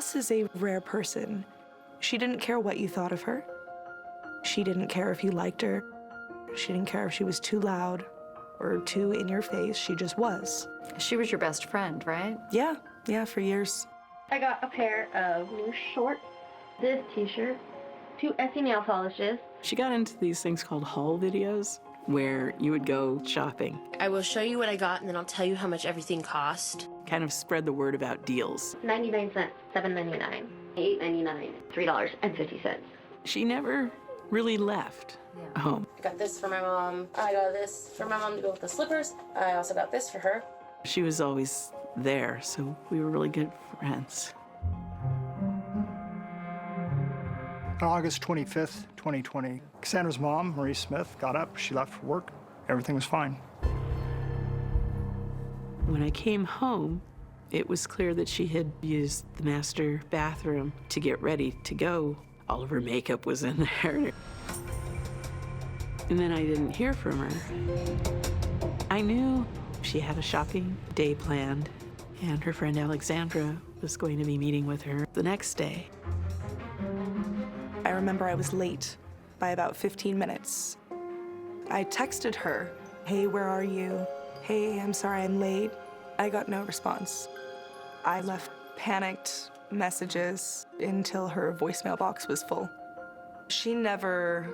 Cass is a rare person. She didn't care what you thought of her. She didn't care if you liked her. She didn't care if she was too loud or too in your face. She just was. She was your best friend, right? Yeah, for years. I got a pair of new shorts, this t-shirt, 2 Essie nail polishes. She got into these things called haul videos, where you would go shopping. I will show you what I got, and then I'll tell you how much everything cost. Kind of spread the word about deals. 99 cents, $7.99, $8.99, $3.50. She never really left home. I got this for my mom. I got this for my mom to go with the slippers. I also got this for her. She was always there, so we were really good friends. On August 25th, 2020, Cassandra's mom, Marie Smith, got up. She left for work. Everything was fine. When I came home, it was clear that she had used the master bathroom to get ready to go. All of her makeup was in there. And then I didn't hear from her. I knew she had a shopping day planned, and her friend Alexandra was going to be meeting with her the next day. I remember I was late by about 15 minutes. I texted her, "Hey, where are you? Hey, I'm sorry I'm late." I got no response. I left panicked messages until her voicemail box was full. She never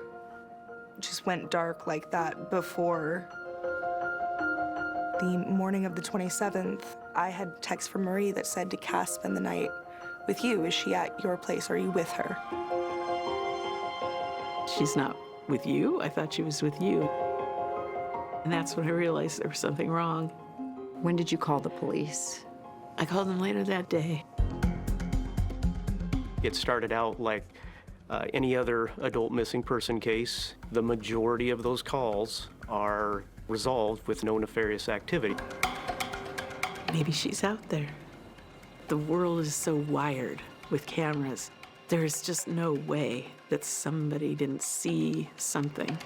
just went dark like that before. The morning of the 27th, I had text from Marie that said, "Did Cass spend the night with you? Is she at your place? Are you with her?" She's not with you? I thought she was with you. And that's when I realized there was something wrong. When did you call the police? I called them later that day. It started out like any other adult missing person case. The majority of those calls are resolved with no nefarious activity. Maybe she's out there. The world is so wired with cameras. There's just no way that somebody didn't see something.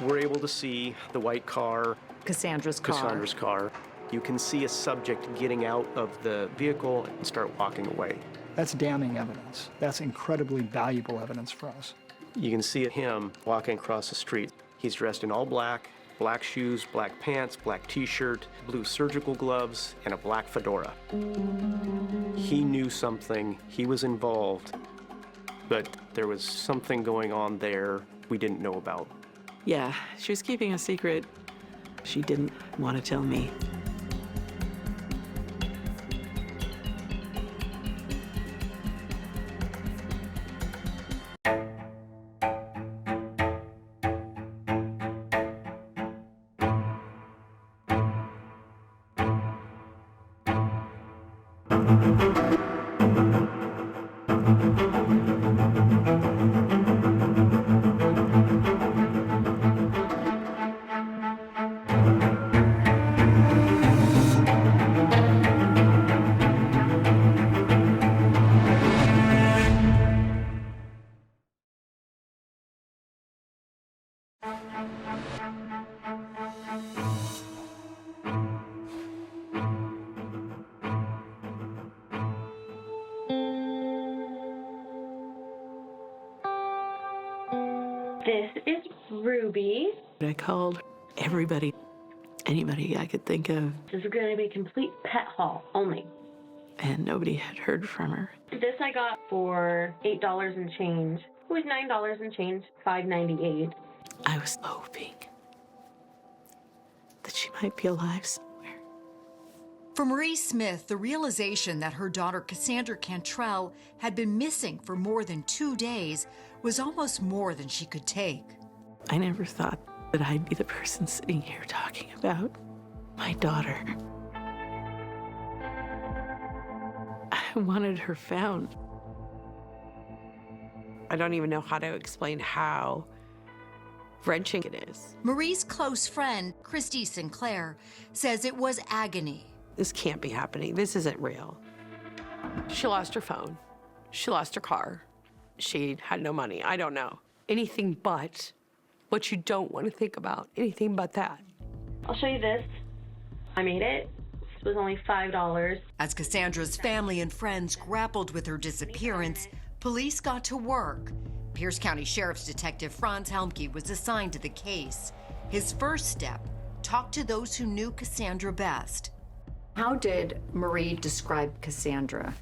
We're able to see the white car, Cassandra's car. Cassandra's car. You can see a subject getting out of the vehicle and start walking away. That's damning evidence. That's incredibly valuable evidence for us. You can see him walking across the street. He's dressed in all black, black shoes, black pants, black t-shirt, blue surgical gloves, and a black fedora. He knew something, he was involved, but there was something going on there we didn't know about. Yeah, she was keeping a secret. She didn't want to tell me. This is Ruby. I called everybody, anybody I could think of, This is going to be a complete pet haul only. and nobody had heard from her. This I got for $8 and change. It was $9 and change, $5.98. I was hoping that she might be alive somewhere. For Marie Smith, the realization that her daughter Cassandra Cantrell had been missing for more than 2 days was almost more than she could take. I never thought that I'd be the person sitting here talking about my daughter. I wanted her found. I don't even know how to explain how wrenching it is. Marie's close friend, Christy Sinclair, says it was agony. This can't be happening. This isn't real. She lost her phone. She lost her car. She had no money. I don't know. Anything but what you don't want to think about. Anything but that. I'll show you this. I made it was only $5. As Kassandra's family and friends grappled with her disappearance, police got to work. Pierce County Sheriff's Detective Franz Helmke was assigned to the case. His first step, talk to those who knew Kassanndra best. How did Marie describe Kassanndra?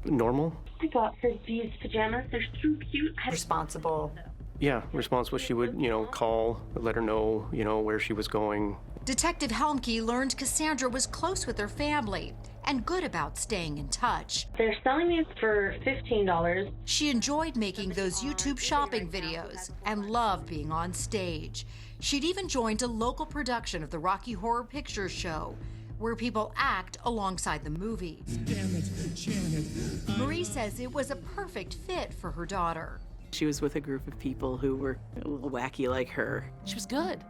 Normal? I got her these pajamas. They're so cute. Responsible? Yeah, responsible. She would, call, let her know, where she was going. Detective Helmke learned Kassanndra was close with her family and good about staying in touch. They're selling these for $15. She enjoyed making those YouTube shopping videos and loved being on stage. She'd even joined a local production of the Rocky Horror Picture Show, where people act alongside the movies. Marie says it was a perfect fit for her daughter. She was with a group of people who were a little wacky like her. She was good,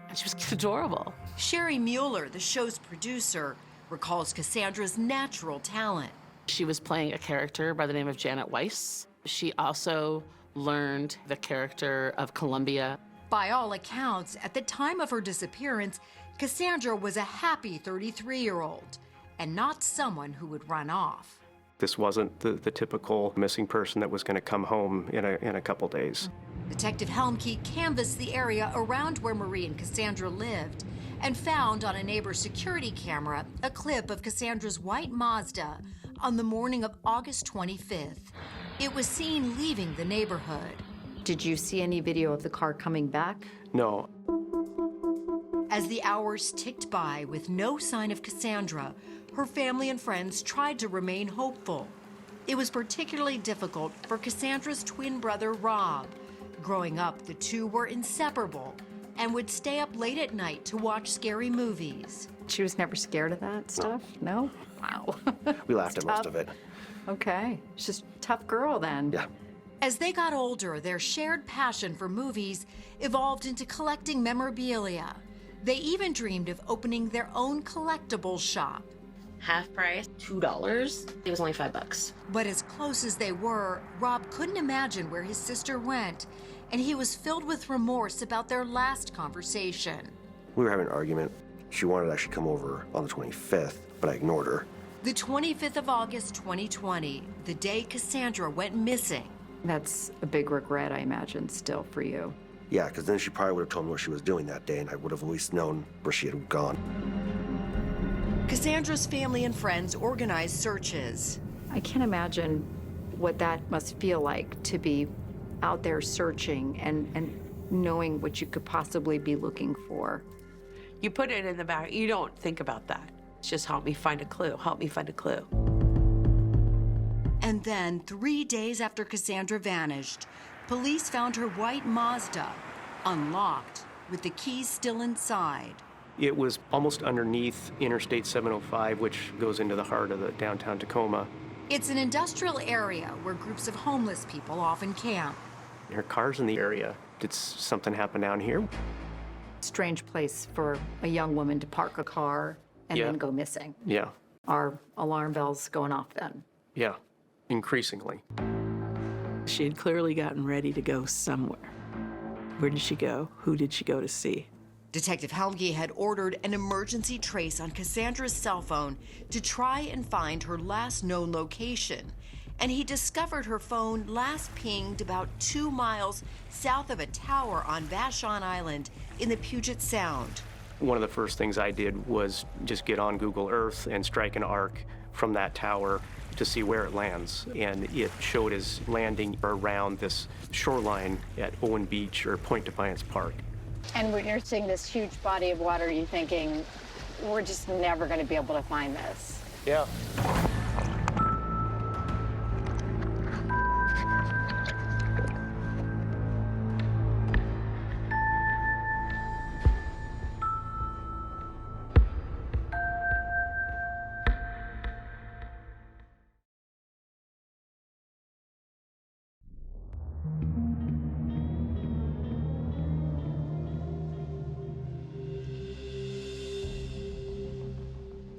and she was adorable. Sherry Mueller, the show's producer, recalls Kassandra's natural talent. She was playing a character by the name of Janet Weiss. She also learned the character of Columbia. By all accounts, at the time of her disappearance, Kassanndra was a happy 33-year-old and not someone who would run off. This wasn't the typical missing person that was going to come home in a couple days. Detective Helmke canvassed the area around where Marie and Kassanndra lived and found on a neighbor's security camera a clip of Kassandra's white Mazda on the morning of August 25th. It was seen leaving the neighborhood. Did you see any video of the car coming back? No. As the hours ticked by with no sign of Kassanndra, her family and friends tried to remain hopeful. It was particularly difficult for Kassandra's twin brother, Rob. Growing up, the two were inseparable and would stay up late at night to watch scary movies. She was never scared of that stuff? No? Wow. We laughed at most Tough. of it. Okay. She's just a tough girl then. Yeah. As they got older, their shared passion for movies evolved into collecting memorabilia. They even dreamed of opening their own collectibles shop. Half price, $2. It was only $5. But as close as they were, Rob couldn't imagine where his sister went, and he was filled with remorse about their last conversation. We were having an argument. She wanted to actually come over on the 25th, but I ignored her. The 25th of August, 2020, the day Kassanndra went missing. That's a big regret, I imagine, still for you. Yeah, because then she probably would have told me what she was doing that day, and I would have at least known where she had gone. Kassandra's family and friends organized searches. I can't imagine what that must feel like to be out there searching and knowing what you could possibly be looking for. You put it in the back, you don't think about that. It's just help me find a clue, help me find a clue. And then, 3 days after Kassanndra vanished, police found her white Mazda, unlocked, with the keys still inside. It was almost underneath Interstate 705, which goes into the heart of the downtown Tacoma. It's an industrial area where groups of homeless people often camp. There are cars in the area. Did something happen down here? Strange place for a young woman to park a car and Yeah. then go missing. Yeah, Are alarm bells going off then? yeah, increasingly. She had clearly gotten ready to go somewhere. Where did she go? Who did she go to see? Detective Helmke had ordered an emergency trace on Kassandra's cell phone to try and find her last known location. And he discovered her phone last pinged about 2 miles south of a tower on Vashon Island in the Puget Sound. One of the first things I did was just get on Google Earth and strike an arc from that tower to see where it lands. And it showed as landing around this shoreline at Owen Beach or Point Defiance Park. And when you're seeing this huge body of water, you're thinking, we're just never going to be able to find this. Yeah.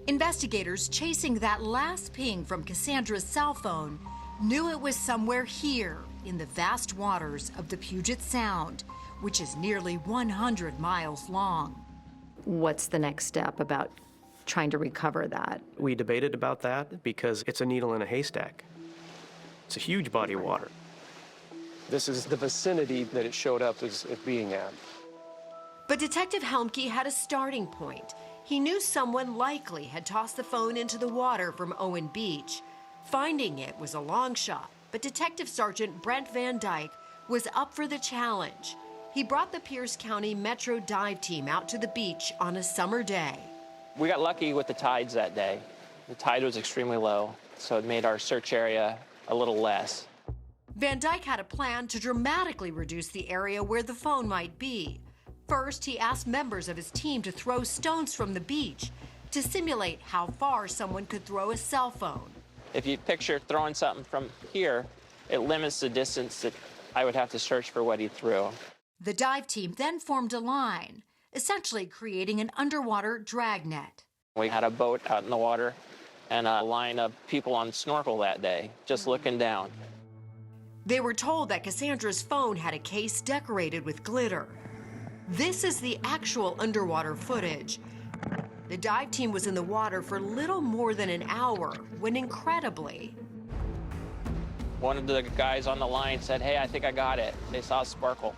Investigators chasing that last ping from Kassandra's cell phone knew it was somewhere here in the vast waters of the Puget Sound, which is nearly 100 miles long. What's the next step about trying to recover that? We debated about that because it's a needle in a haystack. It's a huge body of water. This is the vicinity that it showed up as being at. But Detective Helmke had a starting point. He knew someone likely had tossed the phone into the water from Owen Beach. Finding it was a long shot, but Detective Sergeant Brent Van Dyke was up for the challenge. He brought the Pierce County Metro dive team out to the beach on a summer day. We got lucky with the tides that day. The tide was extremely low, so it made our search area a little less. Van Dyke had a plan to dramatically reduce the area where the phone might be. First, he asked members of his team to throw stones from the beach to simulate how far someone could throw a cell phone. If you picture throwing something from here, it limits the distance that I would have to search for what he threw. The dive team then formed a line, essentially creating an underwater dragnet. We had a boat out in the water and a line of people on snorkel that day, just looking down. They were told that Kassandra's phone had a case decorated with glitter. This is the actual underwater footage. The dive team was in the water for little more than an hour when, incredibly, One of the guys on the line said, "Hey, I think I got it." They saw a sparkle.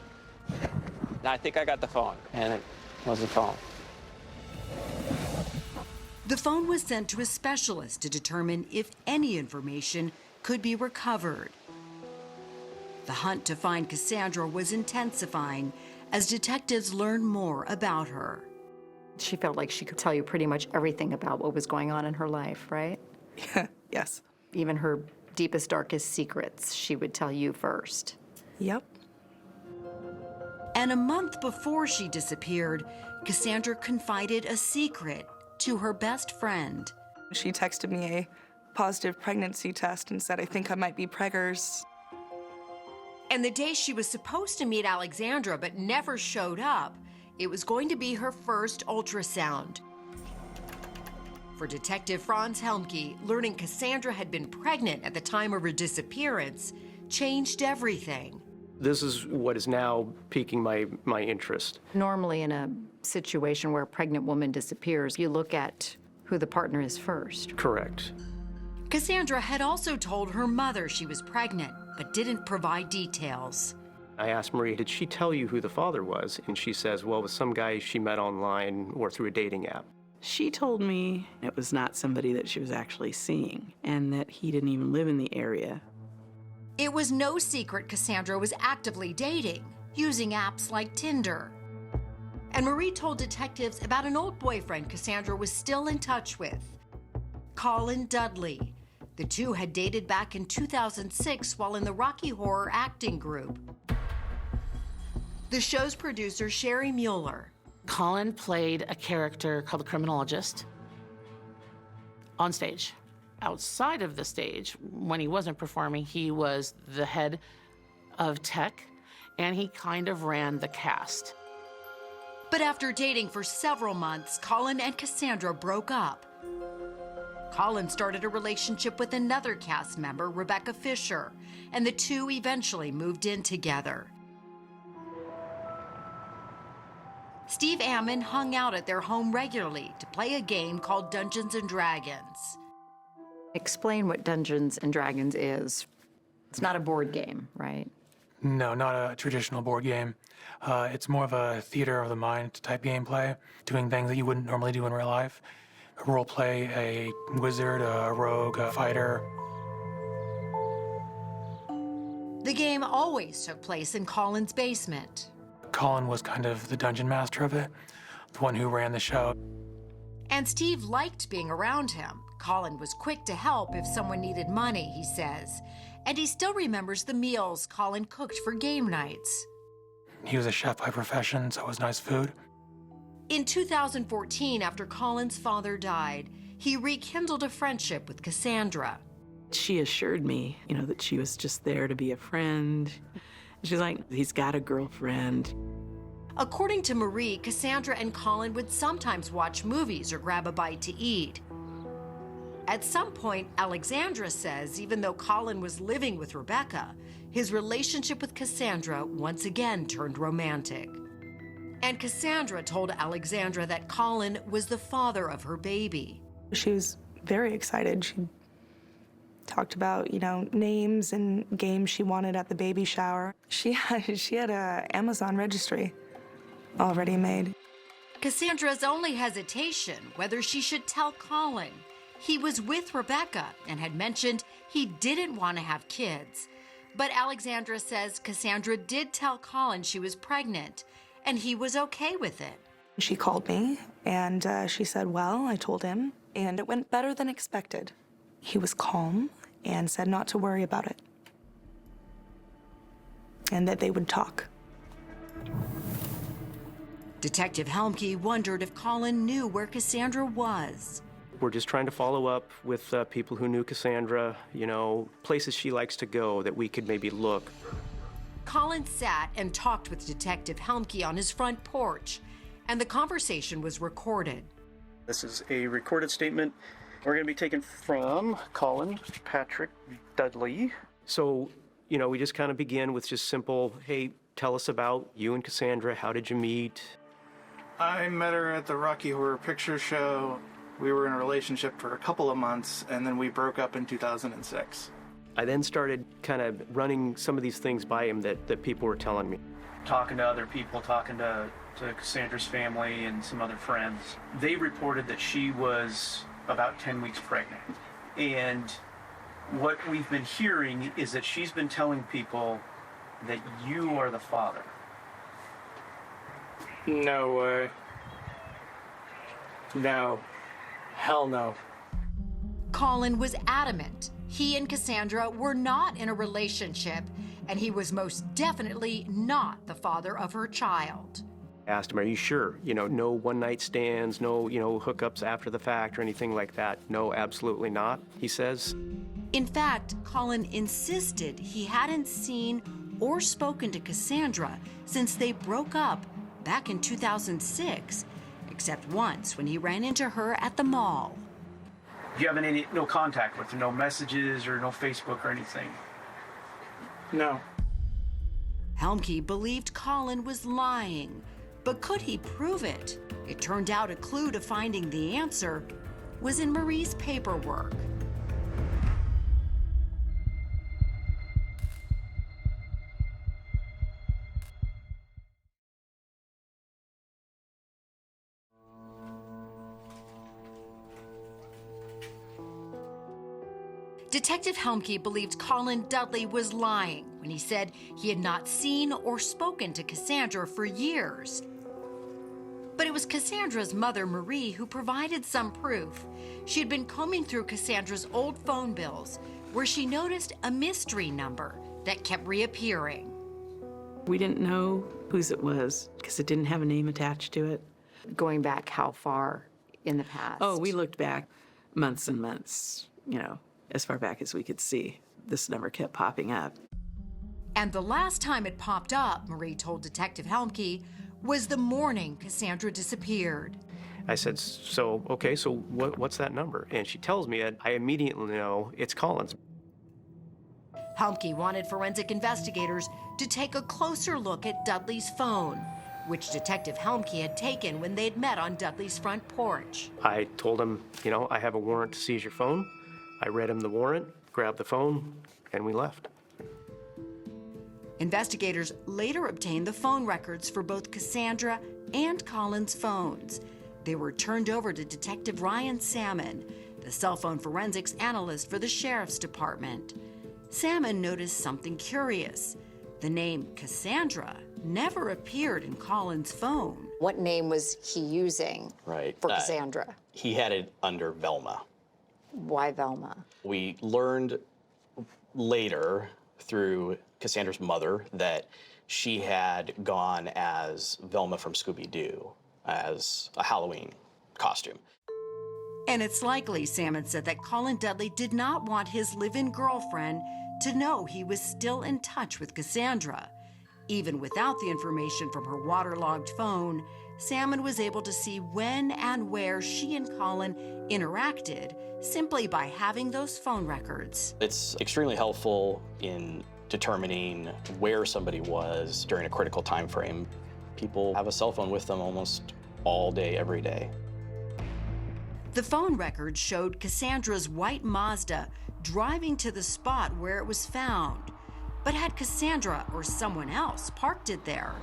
And I think I got the phone, and it was the phone. the phone was sent to a specialist to determine if any information could be recovered. The hunt to find Kassanndra was intensifying as detectives learned more about her. She felt like she could tell you pretty much everything about what was going on in her life, right? Yes. Even her deepest, darkest secrets, she would tell you first. Yep. And a month before she disappeared, Kassanndra confided a secret to her best friend. She texted me a positive pregnancy test and said, I think I might be preggers. And the day she was supposed to meet Alexandra but never showed up, it was going to be her first ultrasound. For Detective Franz Helmke, learning Kassanndra had been pregnant at the time of her disappearance changed everything. This is what is now piquing my interest. Normally in a situation where a pregnant woman disappears, you look at who the partner is first. Correct. Kassanndra had also told her mother she was pregnant, but didn't provide details. I asked Marie, did she tell you who the father was? And she says, well, it was some guy she met online or through a dating app. She told me it was not somebody that she was actually seeing and that he didn't even live in the area. It was no secret Kassanndra was actively dating, using apps like Tinder. And Marie told detectives about an old boyfriend Kassanndra was still in touch with, Colin Dudley. The two had dated back in 2006 while in the Rocky Horror acting group. The show's producer, Sherry Mueller. Colin played a character called the criminologist on stage. Outside of the stage, when he wasn't performing, he was the head of tech, and he kind of ran the cast. But after dating for several months, Colin and Kassanndra broke up. Colin started a relationship with another cast member, Rebecca Fisher, and the two eventually moved in together. Steve Ammon hung out at their home regularly to play a game called Dungeons & Dragons. Explain what Dungeons & Dragons is. It's not a board game, right? No, not a traditional board game. It's more of a theater of the mind type gameplay, doing things that you wouldn't normally do in real life. A role play, a wizard, a rogue, a fighter. The game always took place in Colin's basement. Colin was kind of the dungeon master of it, the one who ran the show. And Steve liked being around him. Colin was quick to help if someone needed money, he says. And he still remembers the meals Colin cooked for game nights. He was a chef by profession, so it was nice food. In 2014, after Colin's father died, he rekindled a friendship with Kassanndra. She assured me, that she was just there to be a friend. She's like, he's got a girlfriend. According to Marie, Kassanndra and Colin would sometimes watch movies or grab a bite to eat. At some point, Alexandra says, even though Colin was living with Rebecca, his relationship with Kassanndra once again turned romantic. And Kassanndra told Alexandra that Colin was the father of her baby. She was very excited. She talked about, names and games she wanted at the baby shower. She had a Amazon registry already made. Cassandra's only hesitation whether she should tell Colin. He was with Rebecca and had mentioned he didn't want to have kids. But Alexandra says Kassanndra did tell Colin she was pregnant, and he was okay with it. She called me, and she said, well, I told him, and it went better than expected. He was calm and said not to worry about it, and that they would talk. Detective Helmke wondered if Colin knew where Kassanndra was. We're just trying to follow up with people who knew Kassanndra, places she likes to go that we could maybe look. Colin sat and talked with Detective Helmke on his front porch, and the conversation was recorded. This is a recorded statement. We're going to be taken from Colin Patrick Dudley. So, we just kind of begin with just simple, hey, tell us about you and Kassanndra. How did you meet? I met her at the Rocky Horror Picture Show. We were in a relationship for a couple of months, and then we broke up in 2006. I then started kind of running some of these things by him that people were telling me. Talking to other people, talking to Kassandra's family and some other friends. They reported that she was about 10 weeks pregnant. And what we've been hearing is that she's been telling people that you are the father. No way. No. Hell no. Colin was adamant. He and Kassanndra were not in a relationship, and he was most definitely not the father of her child. I asked him, are you sure? No one-night stands, no, hookups after the fact or anything like that. No, absolutely not, he says. In fact, Colin insisted he hadn't seen or spoken to Kassanndra since they broke up back in 2006, except once when he ran into her at the mall. You have no contact with her, no messages or no Facebook or anything? No. Helmke believed Colin was lying, but could he prove it? It turned out a clue to finding the answer was in Marie's paperwork. Detective Helmke believed Colin Dudley was lying when he said he had not seen or spoken to Kassanndra for years. But it was Cassandra's mother, Marie, who provided some proof. She had been combing through Cassandra's old phone bills, where she noticed a mystery number that kept reappearing. We didn't know whose it was because it didn't have a name attached to it. Going back how far in the past? Oh, we looked back months and months, as far back as we could see. This number kept popping up. And the last time it popped up, Marie told Detective Helmke, was the morning Kassanndra disappeared. I said, so what's that number? And she tells me, I immediately know it's Colin's. Helmke wanted forensic investigators to take a closer look at Dudley's phone, which Detective Helmke had taken when they'd met on Dudley's front porch. I told him, I have a warrant to seize your phone. I read him the warrant, grabbed the phone, and we left. Investigators later obtained the phone records for both Kassanndra and Colin's phones. They were turned over to Detective Ryan Salmon, the cell phone forensics analyst for the Sheriff's Department. Salmon noticed something curious. The name Kassanndra never appeared in Colin's phone. What name was he using for Kassanndra? He had it under Velma. Why Velma? We learned later through Cassandra's mother that she had gone as Velma from Scooby-Doo as a Halloween costume. And it's likely, Salmon said, that Colin Dudley did not want his live-in girlfriend to know he was still in touch with Kassanndra. Even without the information from her waterlogged phone, Salmon was able to see when and where she and Colin interacted simply by having those phone records. It's extremely helpful in determining where somebody was during a critical time frame. People have a cell phone with them almost all day, every day. The phone records showed Kassandra's white Mazda driving to the spot where it was found. But had Kassanndra or someone else parked it there?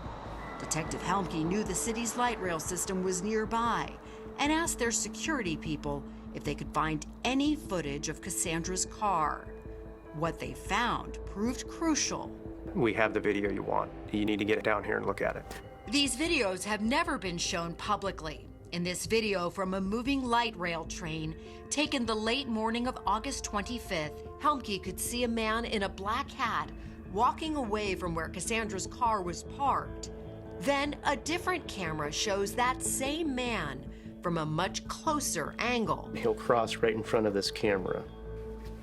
Detective Helmke knew the city's light rail system was nearby and asked their security people if they could find any footage of Kassandra's car. What they found proved crucial. We have the video you want. You need to get it down here and look at it. These videos have never been shown publicly. In this video from a moving light rail train taken the late morning of August 25th, Helmke could see a man in a black hat walking away from where Kassandra's car was parked. Then a different camera shows that same man from a much closer angle. He'll cross right in front of this camera.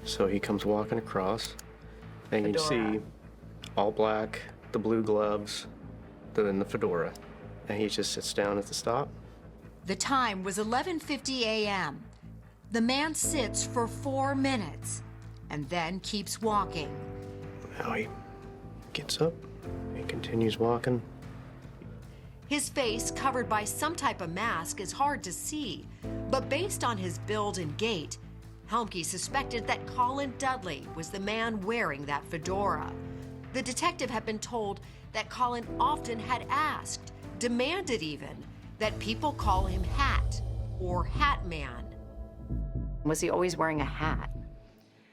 So he comes walking across, and you see all black, the blue gloves, then the fedora, and he just sits down at the stop. The time was 11:50 a.m. The man sits for 4 minutes and then keeps walking. Now he gets up and continues walking. His face, covered by some type of mask, is hard to see, but based on his build and gait, Helmke suspected that Colin Dudley was the man wearing that fedora. The detective had been told that Colin often had asked, demanded even, that people call him Hat or Hat Man. Was he always wearing a hat?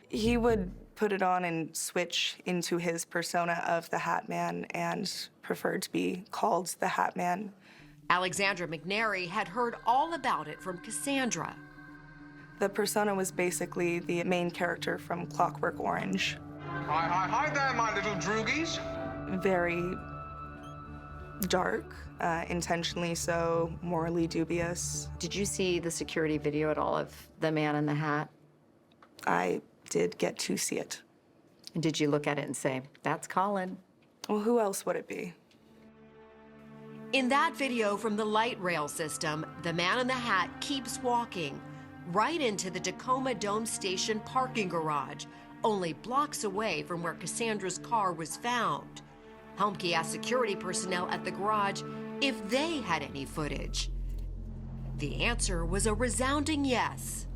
He would put it on and switch into his persona of the Hat Man and preferred to be called the Hat Man. Alexandra McNary had heard all about it from Kassanndra. The persona was basically the main character from Clockwork Orange. Hi there, my little droogies. Very dark, intentionally so, morally dubious. Did you see the security video at all of the man in the hat? I did get to see it. And did you look at it and say, that's Colin? Well, who else would it be? In that video from the light rail system, the man in the hat keeps walking right into the Tacoma Dome Station parking garage, only blocks away from where Kassandra's car was found. Helmke asked security personnel at the garage if they had any footage. The answer was a resounding yes.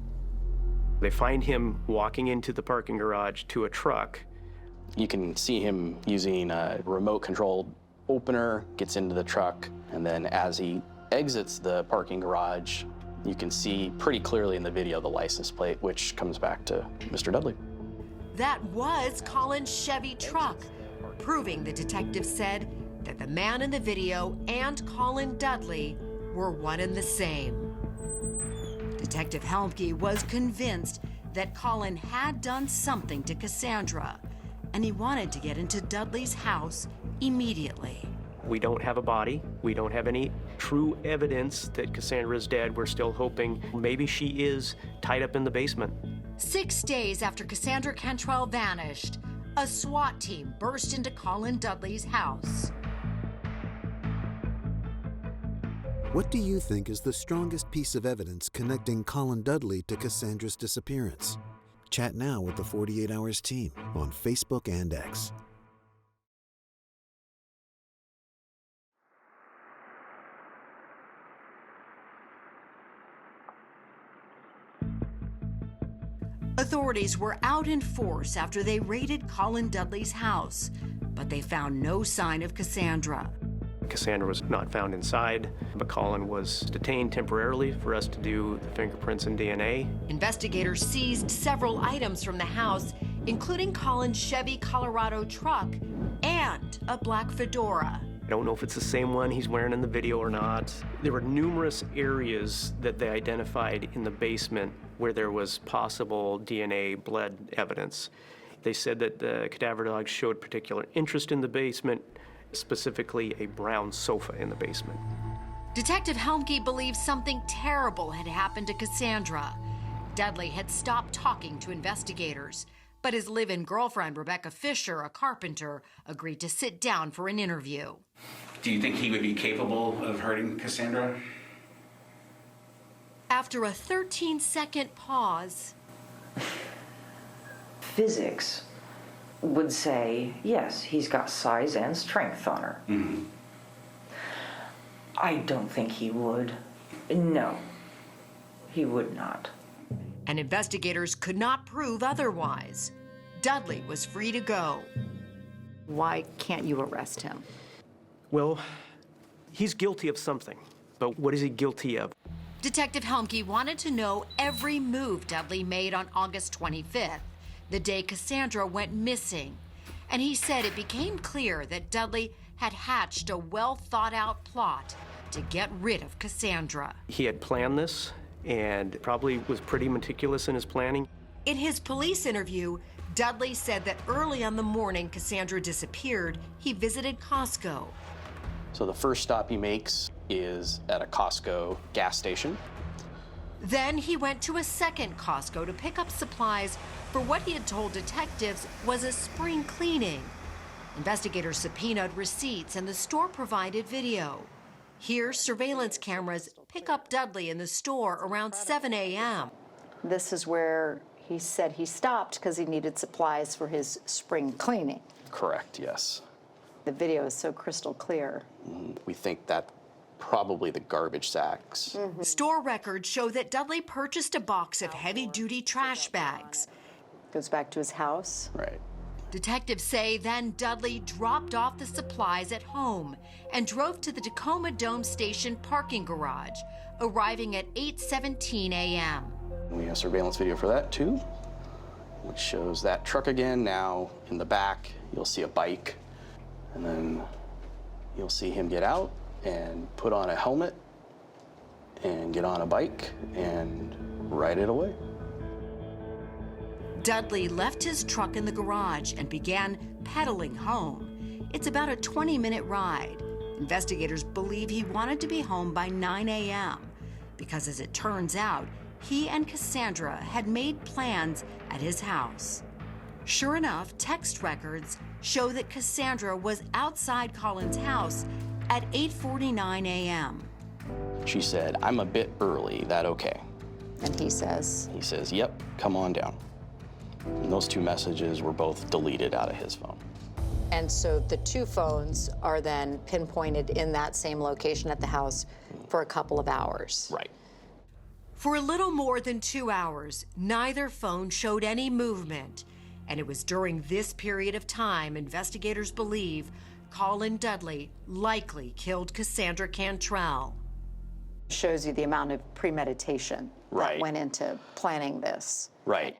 They find him walking into the parking garage to a truck. You can see him using a remote-controlled opener, gets into the truck, and then as he exits the parking garage, you can see pretty clearly in the video the license plate, which comes back to Mr. Dudley. That was Colin's Chevy truck, proving the detective said that the man in the video and Colin Dudley were one and the same. Detective Helmke was convinced that Colin had done something to Kassanndra, and he wanted to get into Dudley's house immediately. We don't have a body. We don't have any true evidence that Kassandra's dead. We're still hoping maybe she is tied up in the basement. 6 days after Kassanndra Cantrell vanished, a SWAT team burst into Colin Dudley's house. What do you think is the strongest piece of evidence connecting Colin Dudley to Kassandra's disappearance? Chat now with the 48 Hours team on Facebook and X. Authorities were out in force after they raided Colin Dudley's house, but they found no sign of Kassanndra. Kassanndra was not found inside, but Colin was detained temporarily for us to do the fingerprints and DNA. Investigators seized several items from the house, including Colin's Chevy Colorado truck and a black fedora. I don't know if it's the same one he's wearing in the video or not. There were numerous areas that they identified in the basement where there was possible DNA blood evidence. They said that the cadaver dogs showed particular interest in the basement, specifically a brown sofa in the basement. Detective Helmke believes something terrible had happened to Kassanndra. Dudley had stopped talking to investigators, but his live-in girlfriend, Rebecca Fisher, a carpenter, agreed to sit down for an interview. Do you think he would be capable of hurting Kassanndra? After a 13-second pause, Physics would say, yes, he's got size and strength on her. I don't think he would. No, he would not. And investigators could not prove otherwise. Dudley was free to go. Why can't you arrest him? Well, he's guilty of something, but what is he guilty of? Detective Helmke wanted to know every move Dudley made on August 25th, the day Kassanndra went missing. And he said it became clear that Dudley had hatched a well-thought-out plot to get rid of Kassanndra. He had planned this and probably was pretty meticulous in his planning. In his police interview, Dudley said that early on the morning Kassanndra disappeared, he visited Costco. So the first stop he makes is at a Costco gas station. Then he went to a second Costco to pick up supplies for what he had told detectives was a spring cleaning. Investigators subpoenaed receipts and the store provided video. Here, surveillance cameras pick up Dudley in the store around 7 a.m. This is where he said he stopped because he needed supplies for his spring cleaning. Correct, yes. The video is so crystal clear. We think that probably the garbage sacks. Store records show that Dudley purchased a box of heavy-duty trash bags. Goes back to his house. Right. Detectives say then Dudley dropped off the supplies at home and drove to the Tacoma Dome Station parking garage, arriving at 8:17 a.m. We have surveillance video for that too, which shows that truck again. Now in the back, you'll see a bike, and then you'll see him get out and put on a helmet and get on a bike and ride it away. Dudley left his truck in the garage and began pedaling home. It's about a 20-minute ride. Investigators believe he wanted to be home by 9 a.m. because, as it turns out, he and Kassanndra had made plans at his house. Sure enough, text records show that Kassanndra was outside Colin's house at 8:49 a.m. She said, "I'm a bit early, that okay?" And he says? He says, "Yep, come on down." And those two messages were both deleted out of his phone. And so the two phones are then pinpointed in that same location at the house for a couple of hours. Right. For a little more than 2 hours, neither phone showed any movement. And it was during this period of time investigators believe Colin Dudley likely killed Kassanndra Cantrell. Shows you the amount of premeditation that went into planning this. Right.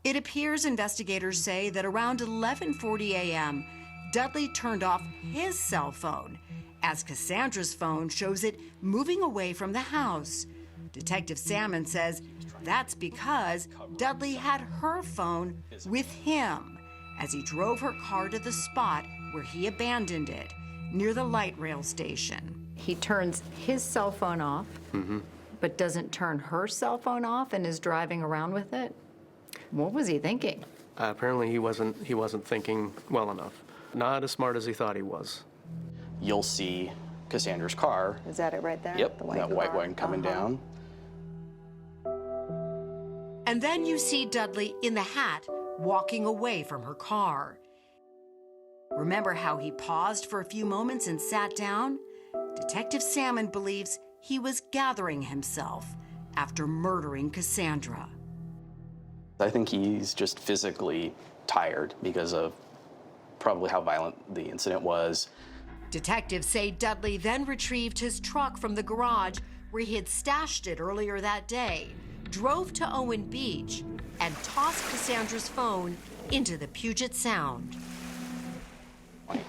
It appears investigators say that around 11:40 a.m., Dudley turned off his cell phone, as Cassandra's phone shows it moving away from the house. Detective Salmon says that's because Dudley had her phone with him as he drove her car to the spot where he abandoned it, near the light rail station. He turns his cell phone off, but doesn't turn her cell phone off and is driving around with it? What was he thinking? Apparently he wasn't thinking well enough. Not as smart as he thought he was. You'll see Cassandra's car. Is that it right there? Yep, The white that white car? one coming down. And then you see Dudley in the hat walking away from her car. Remember how he paused for a few moments and sat down? Detective Salmon believes he was gathering himself after murdering Kassanndra. I think he's just physically tired because of probably how violent the incident was. Detectives say Dudley then retrieved his truck from the garage where he had stashed it earlier that day, drove to Owen Beach, and tossed Cassandra's phone into the Puget Sound.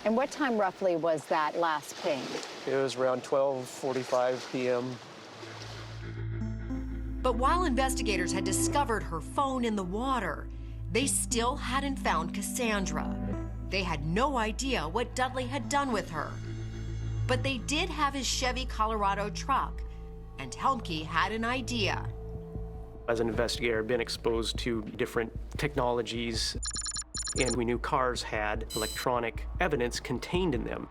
And what time roughly was that last ping? It was around 12:45 p.m. But while investigators had discovered her phone in the water, they still hadn't found Kassanndra. They had no idea what Dudley had done with her. But they did have his Chevy Colorado truck, and Helmke had an idea. As an investigator, I've been exposed to different technologies, and we knew cars had electronic evidence contained in them.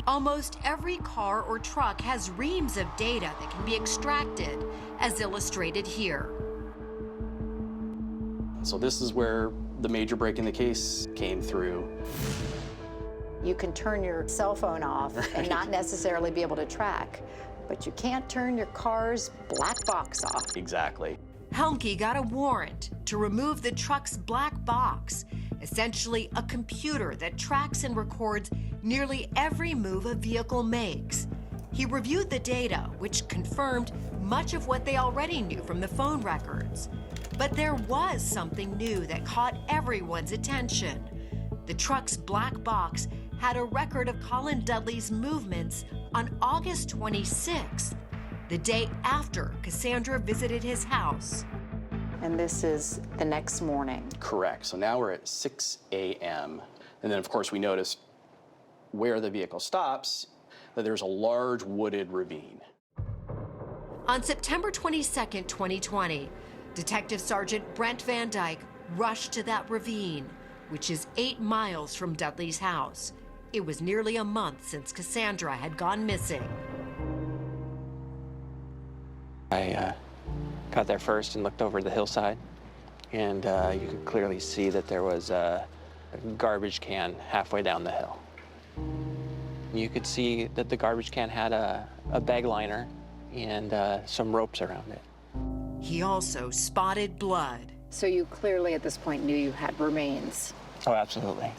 Almost every car or truck has reams of data that can be extracted, as illustrated here. So this is where the major break in the case came through. You can turn your cell phone off and not necessarily be able to track, but you can't turn your car's black box off. Exactly. Helmke got a warrant to remove the truck's black box, essentially a computer that tracks and records nearly every move a vehicle makes. He reviewed the data, which confirmed much of what they already knew from the phone records. But there was something new that caught everyone's attention. The truck's black box had a record of Colin Dudley's movements on August 26th, the day after Kassanndra visited his house. And this is the next morning. Correct. So now we're at 6 a.m. And then, of course, we noticed where the vehicle stops, that there's a large wooded ravine. On September 22nd, 2020, Detective Sergeant Brent Van Dyke rushed to that ravine, which is 8 miles from Dudley's house. It was nearly a month since Kassanndra had gone missing. I got there first and looked over the hillside, and you could clearly see that there was a garbage can halfway down the hill. You could see that the garbage can had a bag liner and some ropes around it. He also spotted blood. So you clearly at this point knew you had remains. Oh, absolutely.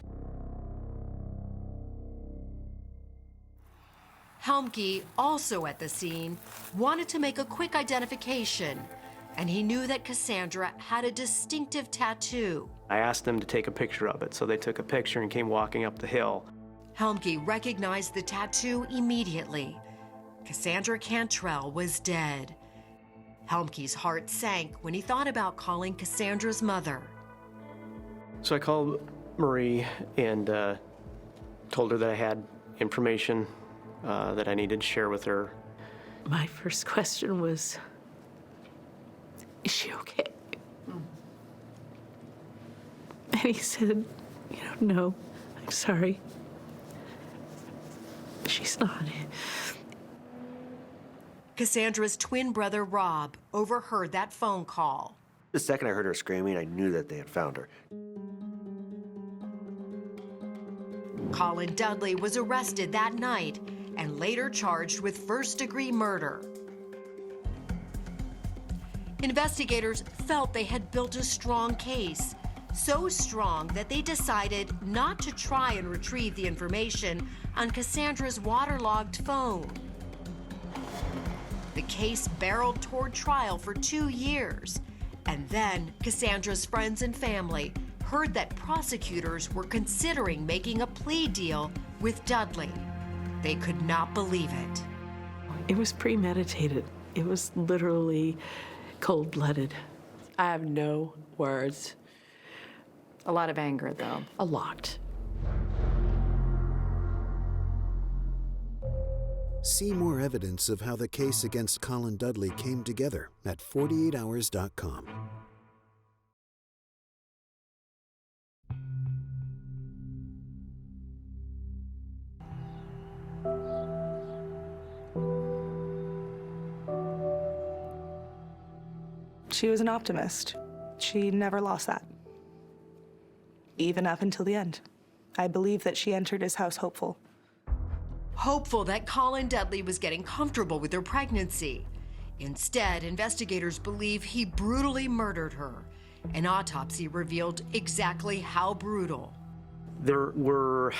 Helmke, also at the scene, wanted to make a quick identification, and he knew that Kassanndra had a distinctive tattoo. I asked them to take a picture of it, so they took a picture and came walking up the hill. Helmke recognized the tattoo immediately. Kassanndra Cantrell was dead. Helmke's heart sank when he thought about calling Kassandra's mother. So I called Marie and told her that I had information that I needed to share with her. My first question was, is she okay? And he said, no, I'm sorry. She's not. Kassandra's twin brother, Rob, overheard that phone call. The second I heard her screaming, I knew that they had found her. Colin Dudley was arrested that night and later charged with first-degree murder. Investigators felt they had built a strong case, so strong that they decided not to try and retrieve the information on Kassandra's waterlogged phone. The case barreled toward trial for 2 years, and then Kassandra's friends and family heard that prosecutors were considering making a plea deal with Dudley. They could not believe it. It was premeditated. It was literally cold-blooded. I have no words. A lot of anger, though. A lot. See more evidence of how the case against Colin Dudley came together at 48hours.com. She was an optimist. She never lost that. Even up until the end. I believe that she entered his house hopeful. Hopeful that Colin Dudley was getting comfortable with her pregnancy. Instead, investigators believe he brutally murdered her. An autopsy revealed exactly how brutal. There were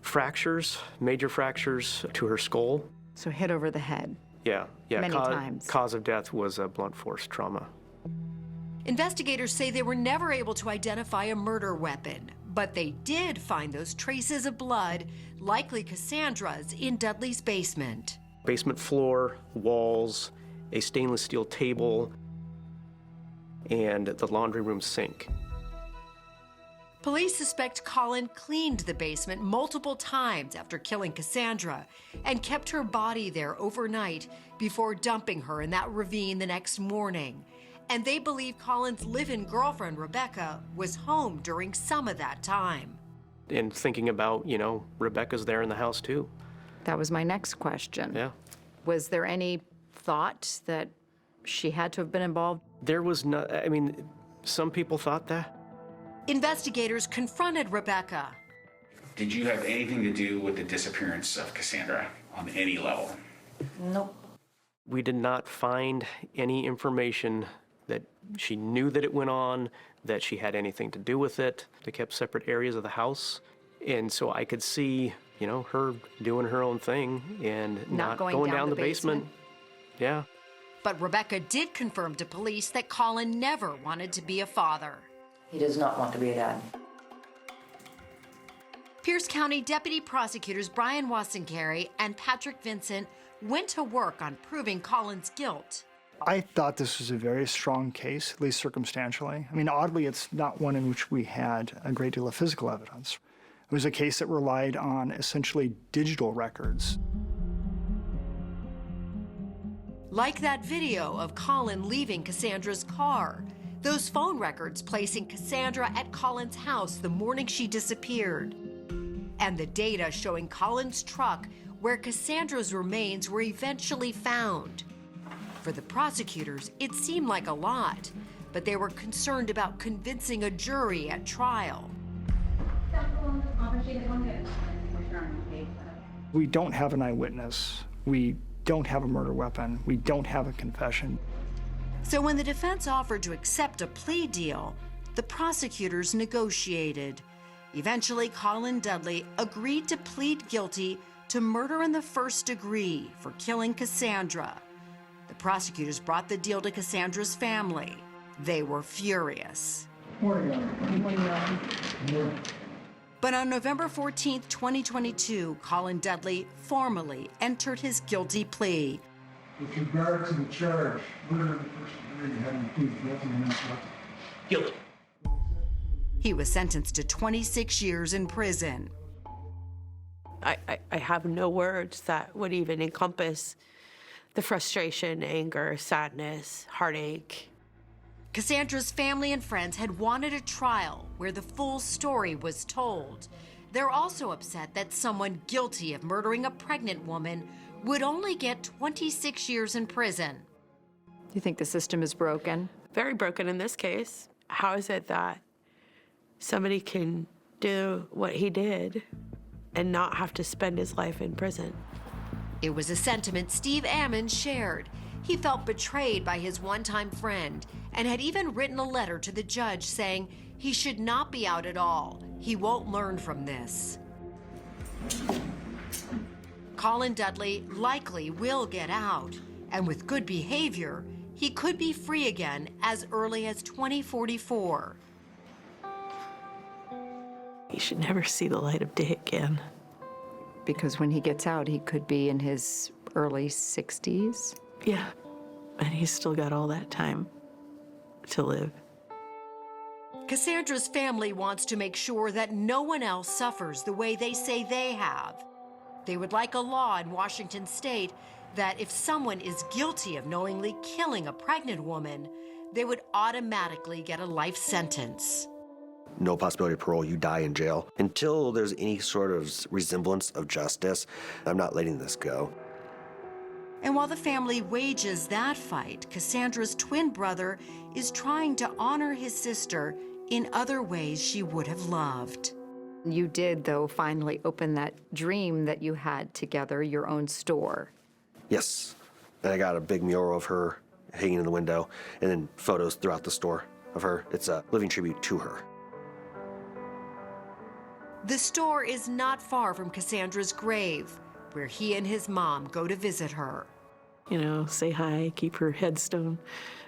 fractures, major fractures to her skull. So hit over the head. Yeah. Many times. Cause of death was a blunt force trauma. Investigators say they were never able to identify a murder weapon, but they did find those traces of blood, likely Kassandra's, in Dudley's basement. Basement floor, walls, a stainless steel table, and the laundry room sink. Police suspect Colin cleaned the basement multiple times after killing Kassanndra and kept her body there overnight before dumping her in that ravine the next morning. And they believe Colin's live-in girlfriend, Rebecca, was home during some of that time. And thinking about, Rebecca's there in the house too. That was my next question. Yeah. Was there any thought that she had to have been involved? There was no, some people thought that. Investigators confronted Rebecca. Did you have anything to do with the disappearance of Kassanndra on any level? Nope. We did not find any information that she knew that it went on, that she had anything to do with it. They kept separate areas of the house. And so I could see, you know, her doing her own thing and not going down the basement. Yeah. But Rebecca did confirm to police that Colin never wanted to be a father. He does not want to be a dad. Pierce County Deputy Prosecutors Brian Wassenkary and Patrick Vincent went to work on proving Colin's guilt. I thought this was a very strong case, at least circumstantially. I mean, oddly, it's not one in which we had a great deal of physical evidence. It was a case that relied on essentially digital records. Like that video of Colin leaving Cassandra's car, those phone records placing Kassanndra at Colin's house the morning she disappeared, and the data showing Colin's truck where Cassandra's remains were eventually found. For the prosecutors, it seemed like a lot, but they were concerned about convincing a jury at trial. We don't have an eyewitness. We don't have a murder weapon. We don't have a confession. So when the defense offered to accept a plea deal, the prosecutors negotiated. Eventually, Colin Dudley agreed to plead guilty to murder in the first degree for killing Kassanndra. The prosecutors brought the deal to Cassandra's family. They were furious. But on November 14, 2022, Colin Dudley formally entered his guilty plea. With regard to the charge, murder in the first degree, having pleaded guilty and not guilty. Guilty. He was sentenced to 26 years in prison. I have no words that would even encompass the frustration, anger, sadness, heartache. Cassandra's family and friends had wanted a trial where the full story was told. They're also upset that someone guilty of murdering a pregnant woman would only get 26 years in prison. You think the system is broken? Very broken in this case. How is it that somebody can do what he did and not have to spend his life in prison? It was a sentiment Steve Ammon shared. He felt betrayed by his one-time friend and had even written a letter to the judge saying he should not be out at all. He won't learn from this. Colin Dudley likely will get out, and with good behavior, he could be free again as early as 2044. He should never see the light of day again. Because when he gets out, he could be in his early 60s. Yeah, and he's still got all that time to live. Cassandra's family wants to make sure that no one else suffers the way they say they have. They would like a law in Washington state that if someone is guilty of knowingly killing a pregnant woman, they would automatically get a life sentence. No possibility of parole, you die in jail. Until there's any sort of resemblance of justice, I'm not letting this go. And while the family wages that fight, Cassandra's twin brother is trying to honor his sister in other ways she would have loved. You did, though, finally open that dream that you had together, your own store. Yes, and I got a big mural of her hanging in the window, and then photos throughout the store of her. It's a living tribute to her. The store is not far from Cassandra's grave, where he and his mom go to visit her. You know, say hi, keep her headstone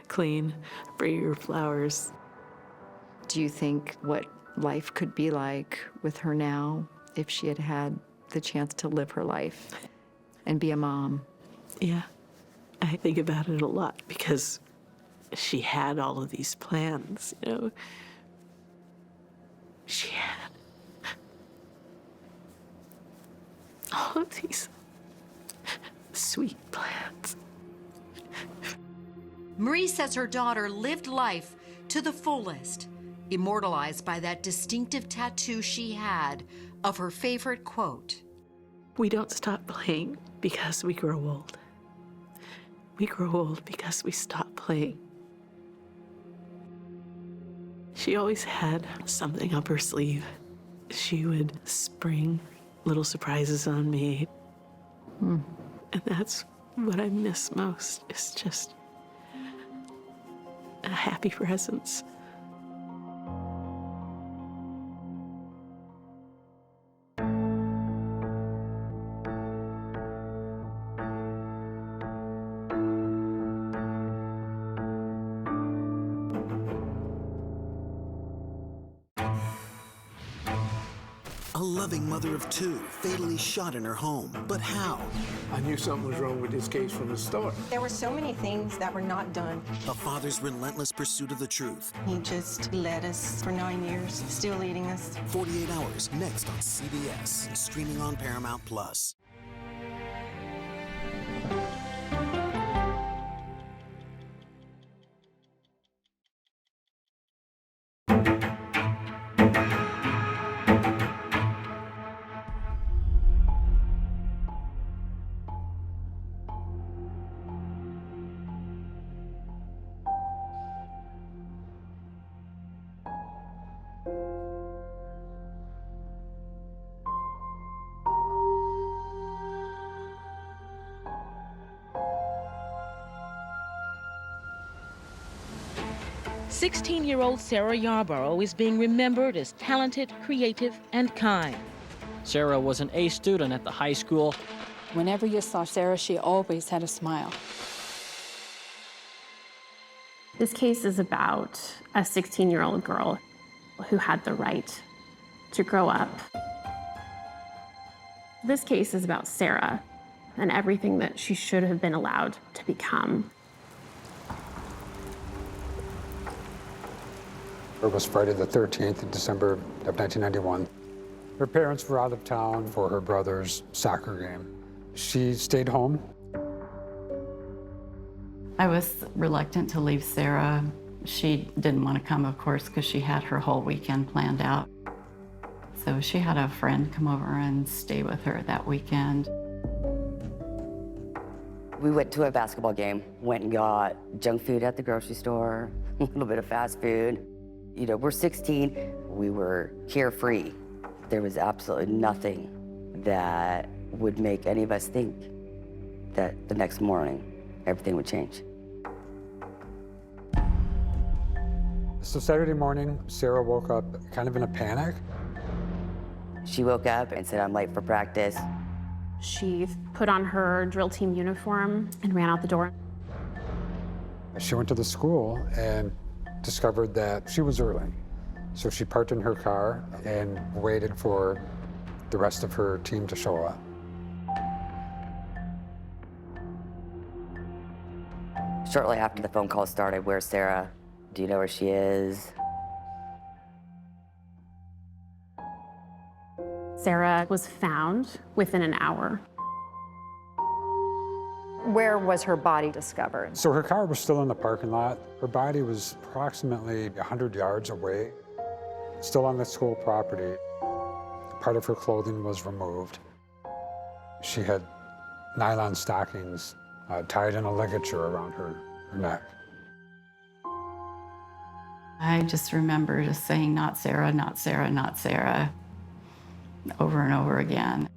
clean, bring her flowers. Do you think what life could be like with her now if she had had the chance to live her life and be a mom? Yeah, I think about it a lot because she had all of these plans, you know. She had all of these sweet plans. Marie says her daughter lived life to the fullest, immortalized by that distinctive tattoo she had of her favorite quote. We don't stop playing because we grow old. We grow old because we stop playing. She always had something up her sleeve, She would spring little surprises on me. And that's what I miss most, is just a happy presence. A loving mother of two, fatally shot in her home. But how? I knew something was wrong with this case from the start. There were so many things that were not done. A father's relentless pursuit of the truth. He just led us for 9 years, still leading us. 48 Hours, next on CBS, streaming on Paramount+. "16-year-old Sarah Yarborough is being remembered as talented, creative, and kind. Sarah was an A student at the high school. Whenever you saw Sarah, she always had a smile. This case is about a 16-year-old girl who had the right to grow up. This case is about Sarah and everything that she should have been allowed to become. It was Friday the 13th of December of 1991. Her parents were out of town for her brother's soccer game. She stayed home. I was reluctant to leave Sarah. She didn't want to come, of course, because she had her whole weekend planned out. So she had a friend come over and stay with her that weekend. We went to a basketball game, went and got junk food at the grocery store, a little bit of fast food. You know, we're 16, we were carefree. There was absolutely nothing that would make any of us think that the next morning everything would change. So Saturday morning, Sarah woke up kind of in a panic. She woke up and said, "I'm late for practice." She put on her drill team uniform and ran out the door. She went to the school and discovered that she was early. So she parked in her car and waited for the rest of her team to show up. Shortly after the phone call started, "Where's Sarah? Do you know where she is?" Sarah was found within an hour. Where was her body discovered? So her car was still in the parking lot. Her body was approximately 100 yards away, still on the school property. Part of her clothing was removed. She had nylon stockings tied in a ligature around her neck. I just remember just saying, "Not Sarah, not Sarah, not Sarah," over and over again.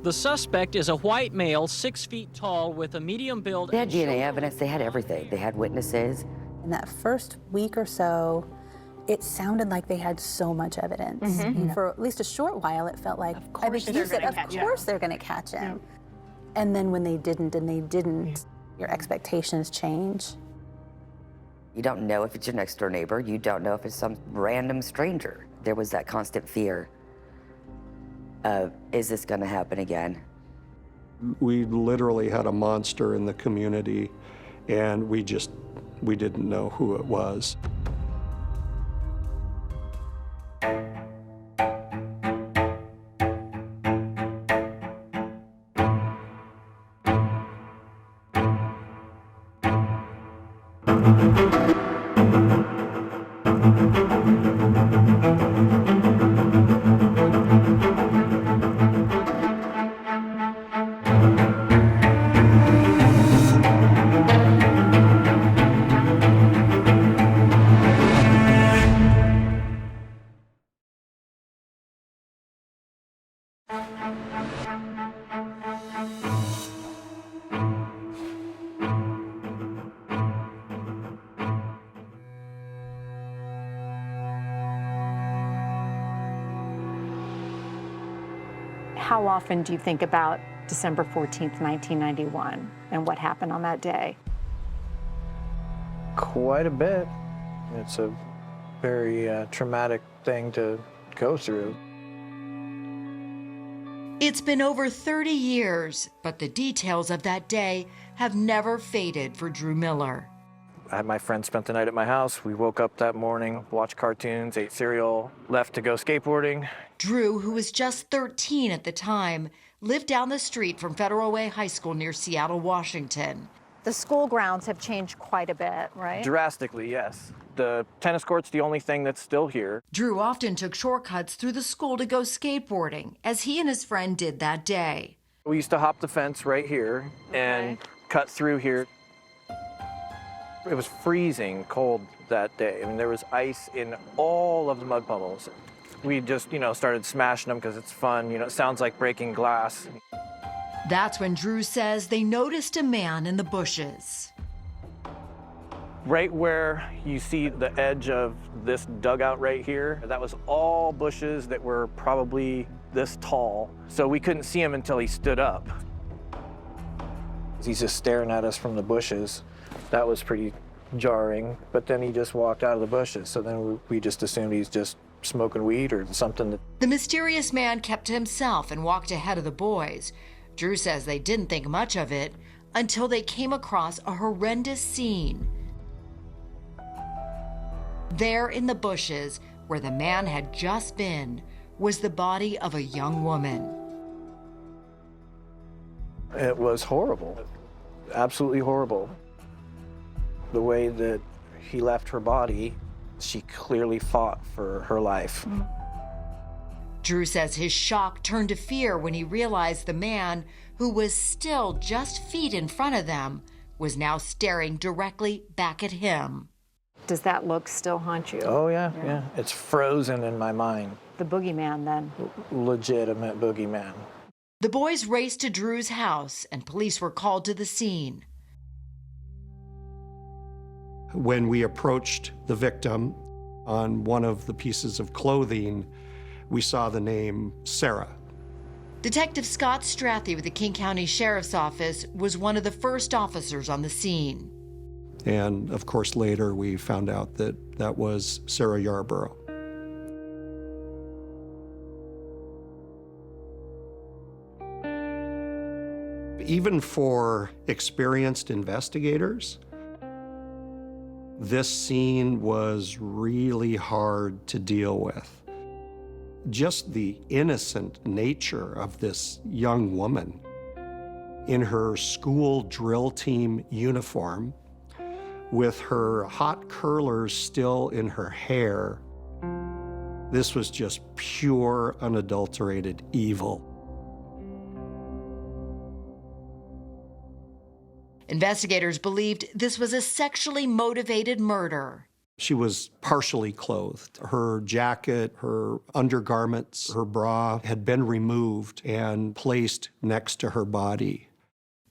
The suspect is a white male, 6 feet tall, with a medium build. They had DNA evidence, they had everything. They had witnesses. In that first week or so, it sounded like they had so much evidence. Mhm. You know, for at least a short while, it felt like, of course they're going to catch him. And then when they didn't, your expectations change. You don't know if it's your next door neighbor. You don't know if it's some random stranger. There was that constant fear of, is this going to happen again? We literally had a monster in the community, and we didn't know who it was. How often do you think about December 14th, 1991, and what happened on that day? Quite a bit. It's a very traumatic thing to go through. It's been over 30 years, but the details of that day have never faded for Drew Miller. I had my friend spent the night at my house. We woke up that morning, watched cartoons, ate cereal, left to go skateboarding. Drew, who was just 13 at the time, lived down the street from Federal Way High School near Seattle, Washington. The school grounds have changed quite a bit, right? Drastically, yes. The tennis court's the only thing that's still here. Drew often took shortcuts through the school to go skateboarding, as he and his friend did that day. We used to hop the fence right here and cut through here. It was freezing cold that day. I mean, there was ice in all of the mud puddles. We just, started smashing them because it's fun. It sounds like breaking glass. That's when Drew says they noticed a man in the bushes. Right where you see the edge of this dugout right here, that was all bushes that were probably this tall. So we couldn't see him until he stood up. He's just staring at us from the bushes. That was pretty jarring, but then he just walked out of the bushes. So then we just assumed he's just smoking weed or something. The mysterious man kept to himself and walked ahead of the boys. Drew says they didn't think much of it until they came across a horrendous scene. There in the bushes, where the man had just been, was the body of a young woman. It was horrible, absolutely horrible. The way that he left her body, she clearly fought for her life. Drew says his shock turned to fear when he realized the man, who was still just feet in front of them, was now staring directly back at him. Does that look still haunt you? Oh, yeah. It's frozen in my mind. The boogeyman, then? Legitimate boogeyman. The boys raced to Drew's house, and police were called to the scene. When we approached the victim, on one of the pieces of clothing, we saw the name Sarah. Detective Scott Strathy with the King County Sheriff's Office was one of the first officers on the scene. And of course, later we found out that that was Sarah Yarborough. Even for experienced investigators, this scene was really hard to deal with. Just the innocent nature of this young woman in her school drill team uniform, with her hot curlers still in her hair. This was just pure, unadulterated evil. Investigators believed this was a sexually motivated murder. She was partially clothed. Her jacket, her undergarments, her bra had been removed and placed next to her body.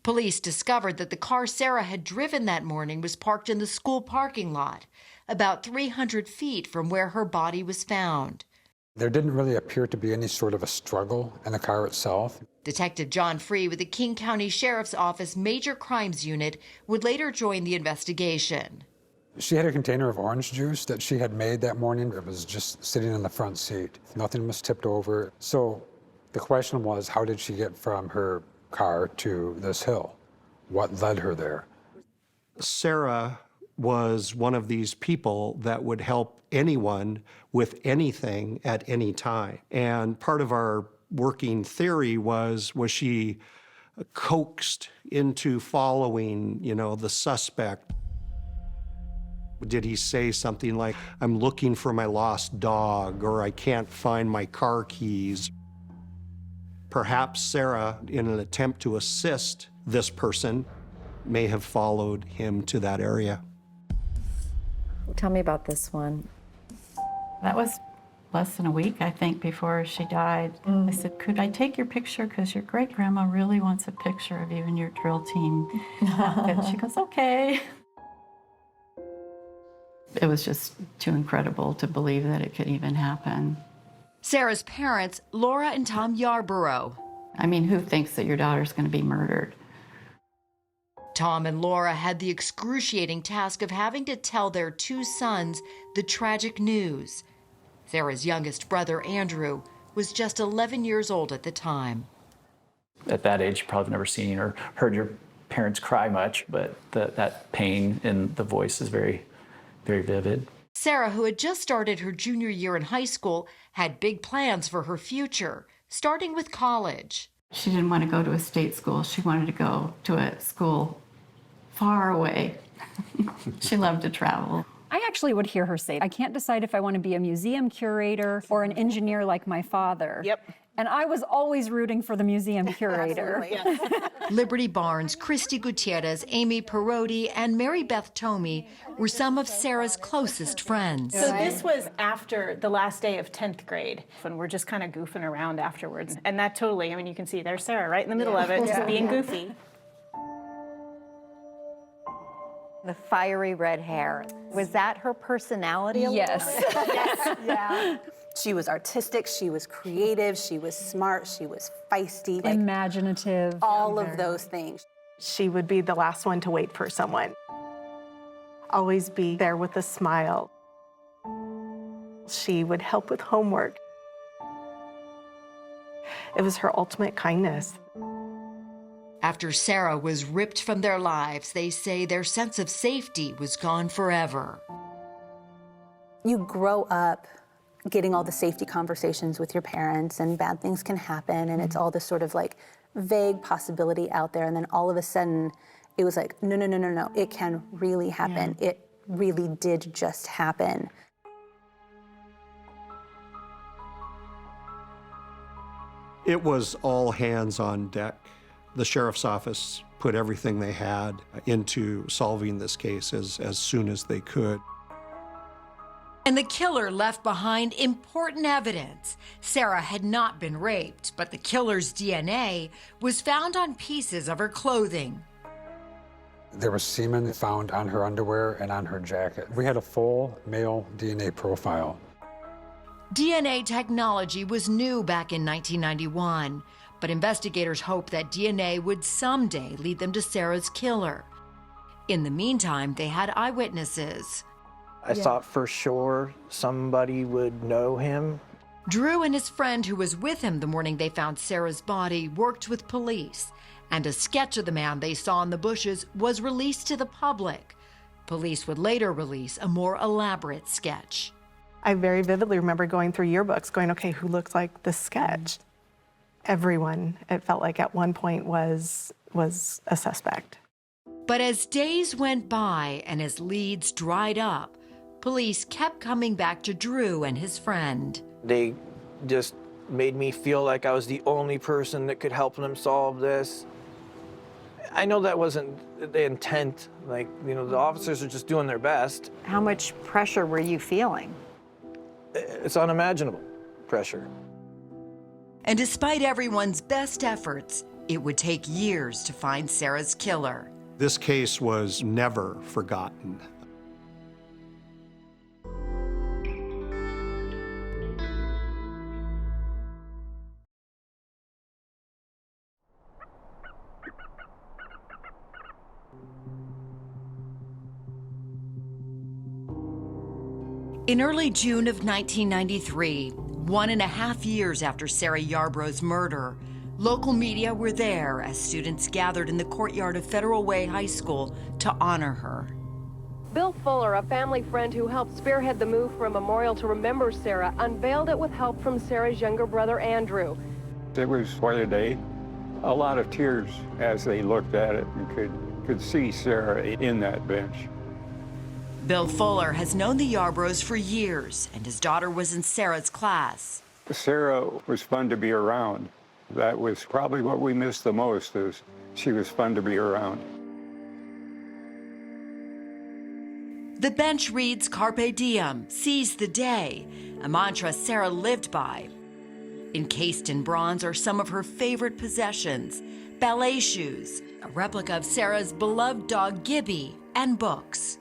Police discovered that the car Sarah had driven that morning was parked in the school parking lot, about 300 feet from where her body was found. There didn't really appear to be any sort of a struggle in the car itself. Detective John Free with the King County Sheriff's Office Major Crimes Unit would later join the investigation. She had a container of orange juice that she had made that morning. It was just sitting in the front seat. Nothing was tipped over. So the question was, how did she get from her car to this hill? What led her there? Sarah was one of these people that would help anyone with anything at any time. And part of our working theory was she coaxed into following, the suspect? Did he say something like, I'm looking for my lost dog, or I can't find my car keys? Perhaps Sarah, in an attempt to assist this person, may have followed him to that area. Tell me about this one. That was less than a week, I think, before she died. I said, could I take your picture? Because your great-grandma really wants a picture of you and your drill team outfit. She goes, okay. It was just too incredible to believe that it could even happen. Sarah's parents, Laura and Tom Yarborough. I mean, who thinks that your daughter's going to be murdered? Tom and Laura had the excruciating task of having to tell their two sons the tragic news. Sarah's youngest brother, Andrew, was just 11 years old at the time. At that age, you probably never seen or heard your parents cry much, but that pain in the voice is very, very vivid. Sarah, who had just started her junior year in high school, had big plans for her future, starting with college. She didn't want to go to a state school. She wanted to go to a school far away. She loved to travel. I actually would hear her say, I can't decide if I want to be a museum curator or an engineer like my father. Yep. And I was always rooting for the museum curator. Liberty Barnes, Christy Gutierrez, Amy Perotti, and Mary Beth Tomey were some of Sarah's closest friends. So this was after the last day of 10th grade, and we're just kind of goofing around afterwards. And that totally, I mean, you can see there's Sarah right in the middle of it, just being goofy. The fiery red hair. Was that her personality a little bit? Yes. Yeah. She was artistic, she was creative, she was smart, she was feisty. Imaginative. All of those things. She would be the last one to wait for someone. Always be there with a smile. She would help with homework. It was her ultimate kindness. After Sarah was ripped from their lives, they say their sense of safety was gone forever. You grow up getting all the safety conversations with your parents, and bad things can happen, and it's all this sort of like vague possibility out there, and then all of a sudden it was like, no, it can really happen. Yeah. It really did just happen. It was all hands on deck. The sheriff's office put everything they had into solving this case as soon as they could. And the killer left behind important evidence. Sarah had not been raped, but the killer's DNA was found on pieces of her clothing. There was semen found on her underwear and on her jacket. We had a full male DNA profile. DNA technology was new back in 1991, but investigators hoped that DNA would someday lead them to Sarah's killer. In the meantime, they had eyewitnesses. I thought for sure somebody would know him. Drew and his friend who was with him the morning they found Sarah's body worked with police, and a sketch of the man they saw in the bushes was released to the public. Police would later release a more elaborate sketch. I very vividly remember going through yearbooks, going, okay, who looks like this sketch? Everyone, it felt like at one point was a suspect. But as days went by and as leads dried up, police kept coming back to Drew and his friend. They just made me feel like I was the only person that could help them solve this. I know that wasn't the intent. Like, you know, the officers are just doing their best. How much pressure were you feeling? It's unimaginable pressure. And despite everyone's best efforts, it would take years to find Sarah's killer. This case was never forgotten. In early June of 1993, 1.5 years after Sarah Yarborough's murder, local media were there as students gathered in the courtyard of Federal Way High School to honor her. Bill Fuller, a family friend who helped spearhead the move for a memorial to remember Sarah, unveiled it with help from Sarah's younger brother, Andrew. It was quite a day. A lot of tears as they looked at it and could see Sarah in that bench. Bill Fuller has known the Yarboroughs for years, and his daughter was in Sarah's class. Sarah was fun to be around. That was probably what we missed the most, is she was fun to be around. The The bench reads Carpe Diem, seize the day, a mantra Sarah lived by. Encased in bronze are some of her favorite possessions: ballet shoes, a replica of Sarah's beloved dog Gibby, and books.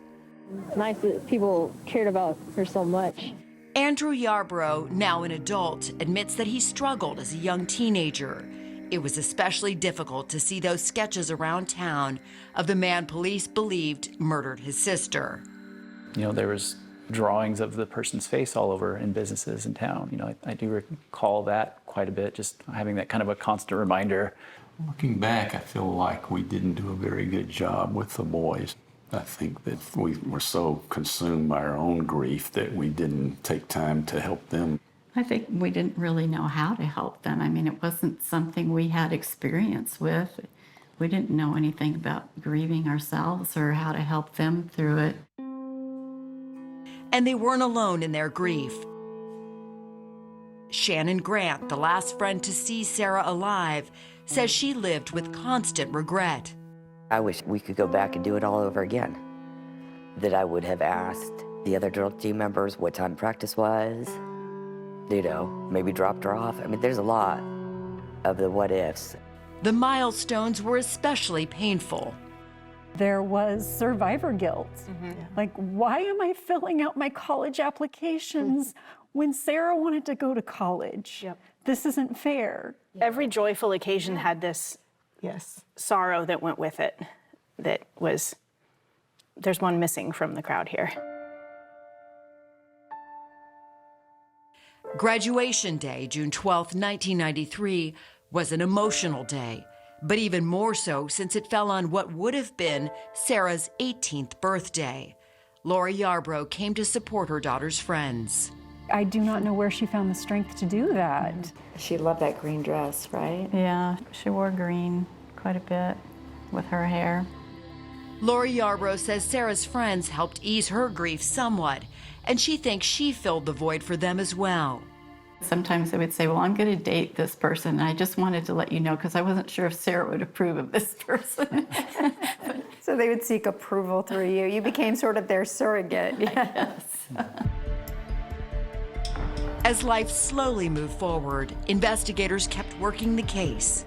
Nice that people cared about her so much. Andrew Yarborough, now an adult, admits that he struggled as a young teenager. It was especially difficult to see those sketches around town of the man police believed murdered his sister. You know, there was drawings of the person's face all over in businesses in town. You know, I do recall that quite a bit, just having that kind of a constant reminder. Looking back, I feel like we didn't do a very good job with the boys. I think that we were so consumed by our own grief that we didn't take time to help them. I think we didn't really know how to help them. I mean, it wasn't something we had experience with. We didn't know anything about grieving ourselves or how to help them through it. And they weren't alone in their grief. Shannon Grant, the last friend to see Sarah alive, says she lived with constant regret. I wish we could go back and do it all over again. That I would have asked the other drill team members what time practice was, you know, maybe dropped her off. I mean, there's a lot of the what ifs. The milestones were especially painful. There was survivor guilt. Like, why am I filling out my college applications when Sarah wanted to go to college? This isn't fair. Every joyful occasion had this sorrow that went with it. That was, there's one missing from the crowd here. Graduation day, June 12, 1993, was an emotional day, but even more so since it fell on what would have been Sarah's 18th birthday. Laura Yarborough came to support her daughter's friends. I do not know where she found the strength to do that. She loved that green dress, right? Yeah, she wore green quite a bit with her hair. Laura Yarborough says Sarah's friends helped ease her grief somewhat, and she thinks she filled the void for them as well. Sometimes they would say, well, I'm going to date this person, and I just wanted to let you know because I wasn't sure if Sarah would approve of this person. So they would seek approval through you. You became sort of their surrogate. Yes. As life slowly moved forward, investigators kept working the case.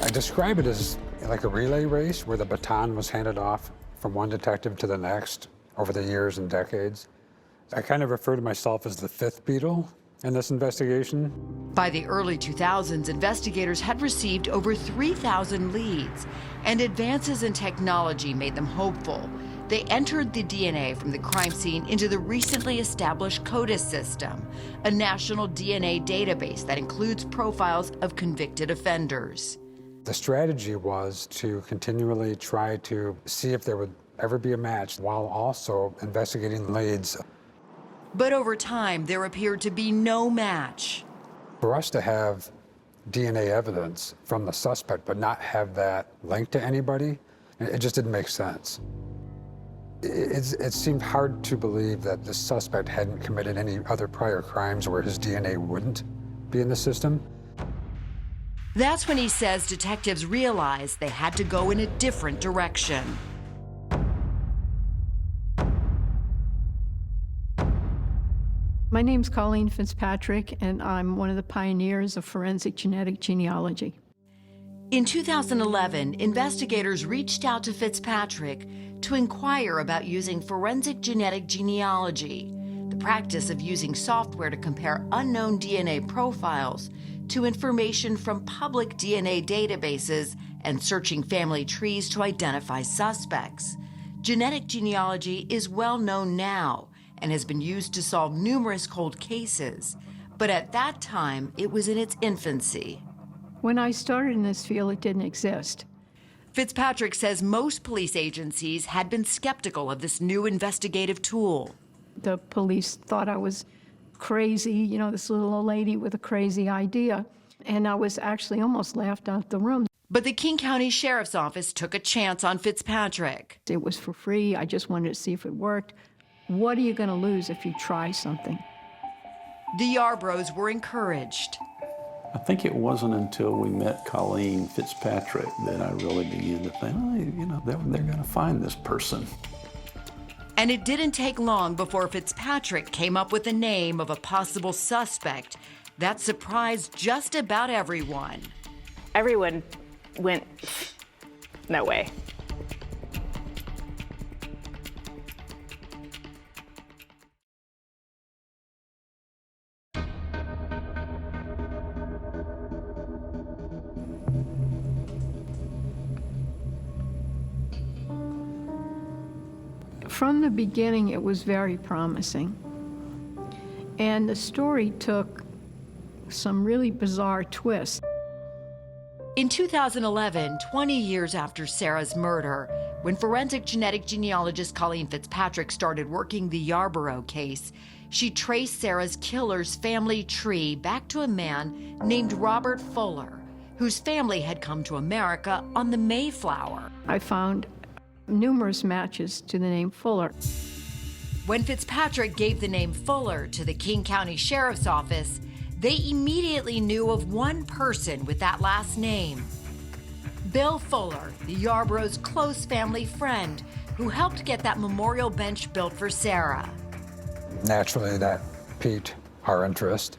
I describe it as like a relay race where the baton was handed off from one detective to the next over the years and decades. I kind of refer to myself as the fifth Beatle in this investigation. By the early 2000s, investigators had received over 3,000 leads, and advances in technology made them hopeful. They entered the DNA from the crime scene into the recently established CODIS system, a national DNA database that includes profiles of convicted offenders. The strategy was to continually try to see if there would ever be a match while also investigating leads. But over time, there appeared to be no match. For us to have DNA evidence from the suspect but not have that linked to anybody, it just didn't make sense. It seemed hard to believe that the suspect hadn't committed any other prior crimes where his DNA wouldn't be in the system. That's when he says detectives realized they had to go in a different direction. My name's Colleen Fitzpatrick, and I'm one of the pioneers of forensic genetic genealogy. In 2011, investigators reached out to Fitzpatrick to inquire about using forensic genetic genealogy, the practice of using software to compare unknown DNA profiles to information from public DNA databases and searching family trees to identify suspects. Genetic genealogy is well known now and has been used to solve numerous cold cases, but at that time, it was in its infancy. When I started in this field, it didn't exist. Fitzpatrick says most police agencies had been skeptical of this new investigative tool. The police thought I was crazy, you know, this little old lady with a crazy idea, and I was actually almost laughed out the room. But the King County Sheriff's Office took a chance on Fitzpatrick. It was for free. I just wanted to see if it worked. What are you going to lose if you try something? The Yarboroughs were encouraged. I think it wasn't until we met Colleen Fitzpatrick that I really began to think, oh, you know, they're going to find this person. And it didn't take long before Fitzpatrick came up with the name of a possible suspect that surprised just about everyone. Everyone went, no way. From the beginning, it was very promising. And the story took some really bizarre twists. In 2011, 20 years after Sarah's murder, when forensic genetic genealogist Colleen Fitzpatrick started working the Yarborough case, she traced Sarah's killer's family tree back to a man named Robert Fuller, whose family had come to America on the Mayflower. I found numerous matches to the name Fuller. When Fitzpatrick gave the name Fuller to the King County Sheriff's Office, they immediately knew of one person with that last name. Bill Fuller, the Yarborough's close family friend, who helped get that memorial bench built for Sarah. Naturally, that piqued our interest.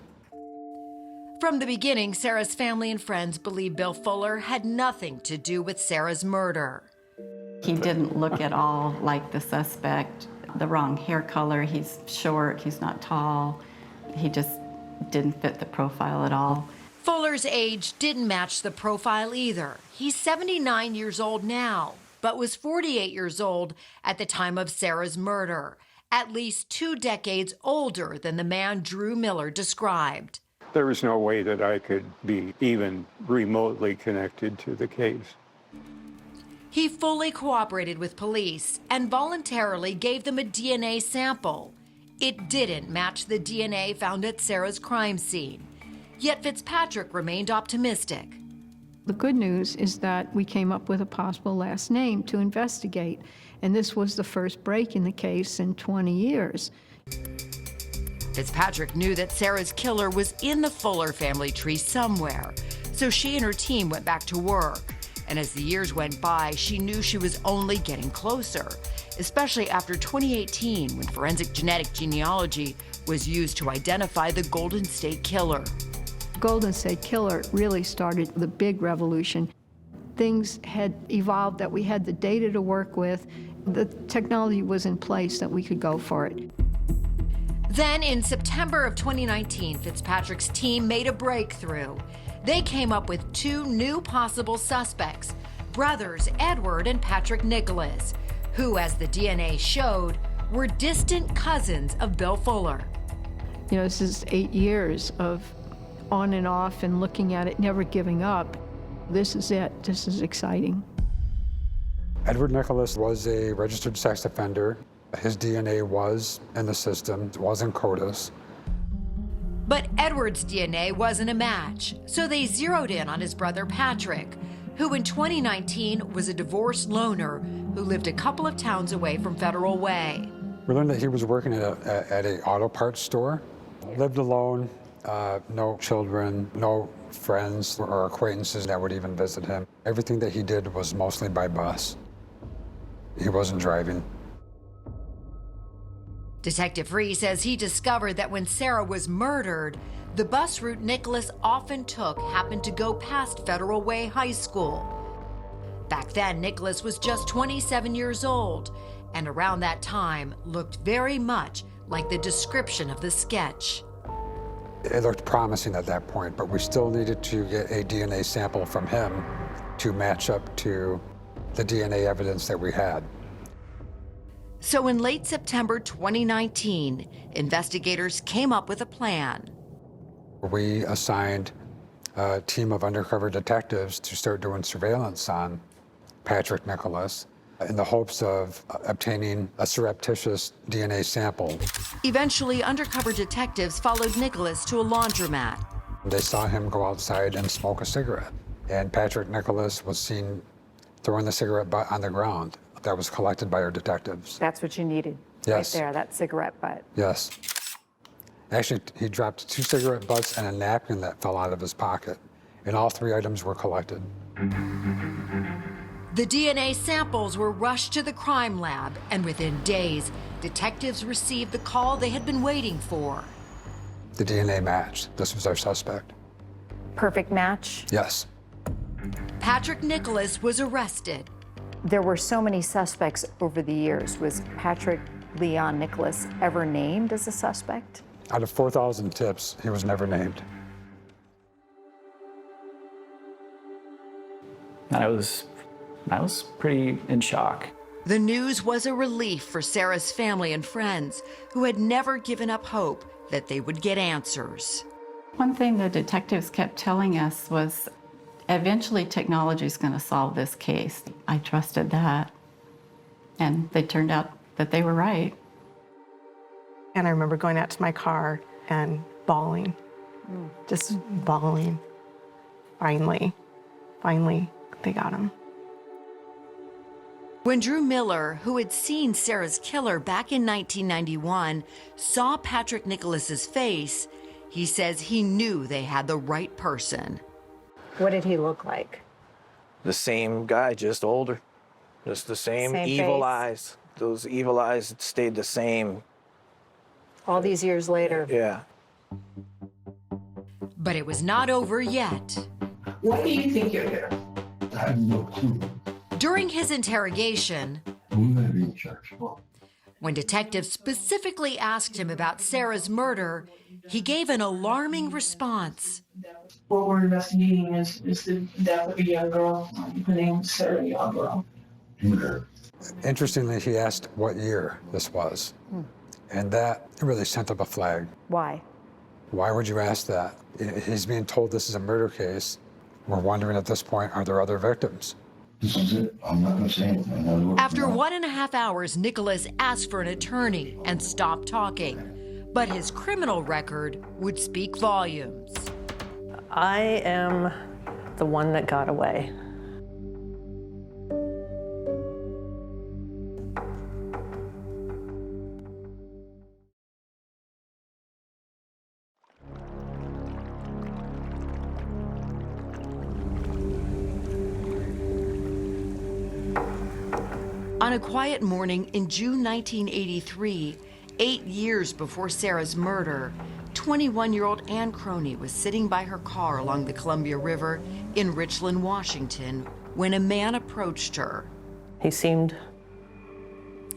From the beginning, Sarah's family and friends believed Bill Fuller had nothing to do with Sarah's murder. He didn't look at all like the suspect. The wrong hair color, he's short, he's not tall. He just didn't fit the profile at all. Fuller's age didn't match the profile either. He's 79 years old now, but was 48 years old at the time of Sarah's murder, at least 2 decades older than the man Drew Miller described. There was no way that I could be even remotely connected to the case. He fully cooperated with police and voluntarily gave them a DNA sample. It didn't match the DNA found at Sarah's crime scene. Yet Fitzpatrick remained optimistic. The good news is that we came up with a possible last name to investigate, and this was the first break in the case in 20 years. Fitzpatrick knew that Sarah's killer was in the Fuller family tree somewhere, so she and her team went back to work. And as the years went by, she knew she was only getting closer, especially after 2018, when forensic genetic genealogy was used to identify the Golden State Killer. Golden State Killer really started the big revolution. Things had evolved that we had the data to work with. The technology was in place that we could go for it. Then in September of 2019, Fitzpatrick's team made a breakthrough. They came up with 2 new possible suspects, brothers Edward and Patrick Nicholas, who, as the DNA showed, were distant cousins of Bill Fuller. You know, this is 8 years of on and off and looking at it, never giving up. This is it. This is exciting. Edward Nicholas was a registered sex offender. His DNA was in the system, it was in CODIS. But Edward's DNA wasn't a match, so they zeroed in on his brother Patrick, who in 2019 was a divorced loner who lived a couple of towns away from Federal Way. We learned that he was working at a auto parts store, lived alone, no children, no friends or acquaintances that would even visit him. Everything that he did was mostly by bus. He wasn't driving. Detective Free says he discovered that when Sarah was murdered, the bus route Nicholas often took happened to go past Federal Way High School. Back then, Nicholas was just 27 years old, and around that time looked very much like the description of the sketch. It looked promising at that point, but we still needed to get a DNA sample from him to match up to the DNA evidence that we had. So in late September 2019, investigators came up with a plan. We assigned a team of undercover detectives to start doing surveillance on Patrick Nicholas in the hopes of obtaining a surreptitious DNA sample. Eventually, undercover detectives followed Nicholas to a laundromat. They saw him go outside and smoke a cigarette, and Patrick Nicholas was seen throwing the cigarette butt on the ground. That was collected by our detectives. That's what you needed. Yes. Right there, that cigarette butt. Yes. Actually, he dropped 2 cigarette butts and a napkin that fell out of his pocket, and all 3 items were collected. The DNA samples were rushed to the crime lab, and within days, detectives received the call they had been waiting for. The DNA matched. This was our suspect. Perfect match. Yes. Patrick Nicholas was arrested. There were so many suspects over the years. Was Patrick Leon Nicholas ever named as a suspect? Out of 4,000 tips, he was never named. I was pretty in shock. The news was a relief for Sarah's family and friends, who had never given up hope that they would get answers. One thing the detectives kept telling us was, eventually technology is going to solve this case. I trusted that. And they turned out that they were right. And I remember going out to my car and bawling, just bawling. Finally, they got him. When Drew Miller, who had seen Sarah's killer back in 1991, saw Patrick Nicholas's face, he says he knew they had the right person. What did he look like? The same guy, just older. Just the same evil face. eyes. Those evil eyes stayed the same. All these years later. Yeah. But it was not over yet. Why do you think you're here? I have no clue. During his interrogation, when detectives specifically asked him about Sarah's murder, he gave an alarming response. What we're investigating is the death of a young girl. Her name is Sarah Yarborough. Interestingly, he asked what year this was. And that really sent up a flag. Why? Why would you ask that? He's being told this is a murder case. We're wondering at this point, are there other victims? This is it. I'm not going to say anything. After 1.5 hours, Nicholas asked for an attorney and stopped talking. But his criminal record would speak volumes. I am the one that got away. On a quiet morning in June 1983, 8 years before Sarah's murder, 21-year-old Ann Croney was sitting by her car along the Columbia River in Richland, Washington, when a man approached her. He seemed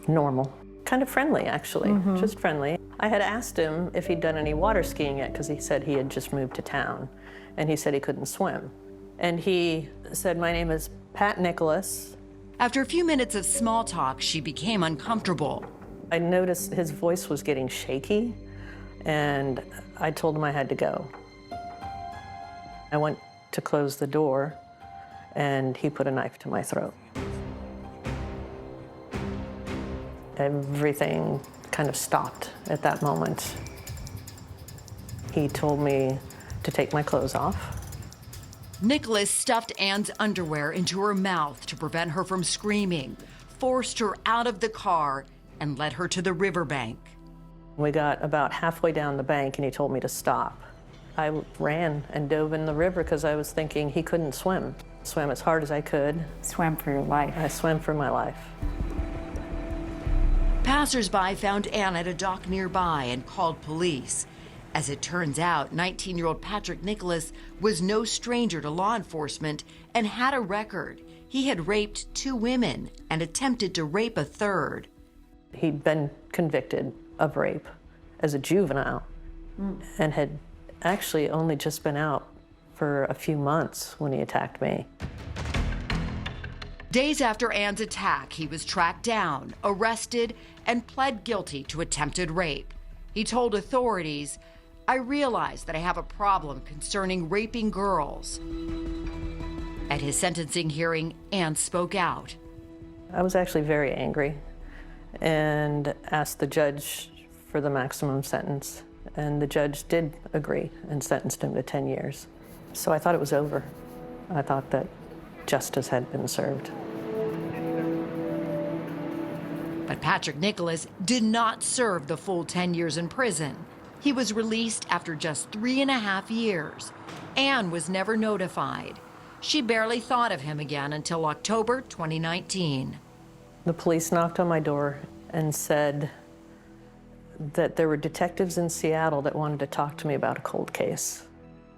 normal, kind of friendly, actually, just friendly. I had asked him if he'd done any water skiing yet, because he said he had just moved to town, and he said he couldn't swim. And he said, "My name is Pat Nicholas." After a few minutes of small talk, she became uncomfortable. I noticed his voice was getting shaky, and I told him I had to go. I went to close the door, and he put a knife to my throat. Everything kind of stopped at that moment. He told me to take my clothes off. Nicholas stuffed Ann's underwear into her mouth to prevent her from screaming, forced her out of the car, and led her to the riverbank. We got about halfway down the bank, and he told me to stop. I ran and dove in the river because I was thinking he couldn't swim. Swam as hard as I could. Swam for your life. I swam for my life. Passers-by found Ann at a dock nearby and called police. As it turns out, 19-year-old Patrick Nicholas was no stranger to law enforcement and had a record. He had raped 2 women and attempted to rape a third. He'd been convicted of rape as a juvenile and had actually only just been out for a few months when he attacked me. Days after Ann's attack, he was tracked down, arrested, and pled guilty to attempted rape. He told authorities, "I realize that I have a problem concerning raping girls." At his sentencing hearing, Ann spoke out. I was actually very angry and asked the judge for the maximum sentence. And the judge did agree and sentenced him to 10 years. So I thought it was over. I thought that justice had been served. But Patrick Nicholas did not serve the full 10 years in prison. He was released after just 3.5 years. Ann was never notified. She barely thought of him again until October 2019. The police knocked on my door and said that there were detectives in Seattle that wanted to talk to me about a cold case.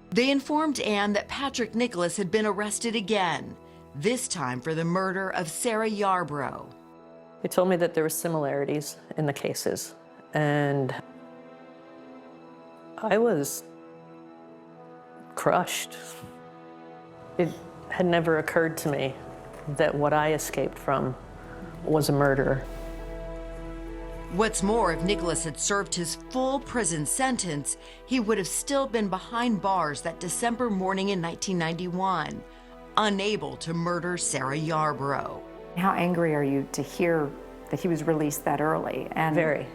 They informed Anne that Patrick Nicholas had been arrested again, this time for the murder of Sarah Yarborough. They told me that there were similarities in the cases, and I was crushed. It had never occurred to me that what I escaped from was a murder. What's more, if Nicholas had served his full prison sentence, he would have still been behind bars that December morning in 1991, unable to murder Sarah Yarborough. How angry are you to hear that he was released that early? And Very.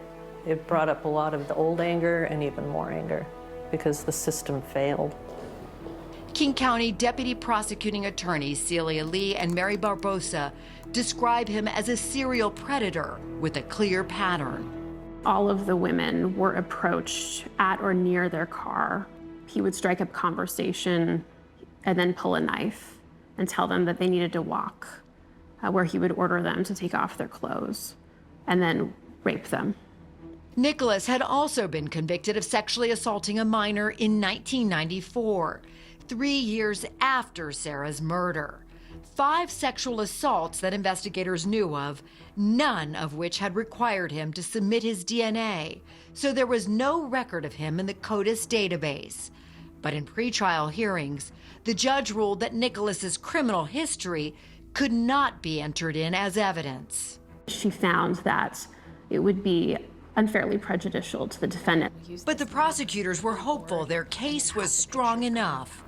It brought up a lot of the old anger and even more anger because the system failed. King County Deputy Prosecuting Attorneys Celia Lee and Mary Barbosa describe him as a serial predator with a clear pattern. All of the women were approached at or near their car. He would strike up conversation and then pull a knife and tell them that they needed to walk, where he would order them to take off their clothes and then rape them. Nicholas had also been convicted of sexually assaulting a minor in 1994, 3 years after Sarah's murder. 5 sexual assaults that investigators knew of, none of which had required him to submit his DNA, so there was no record of him in the CODIS database. But in pretrial hearings, the judge ruled that Nicholas's criminal history could not be entered in as evidence. She found that it would be unfairly prejudicial to the defendant. But the prosecutors were hopeful their case was strong enough.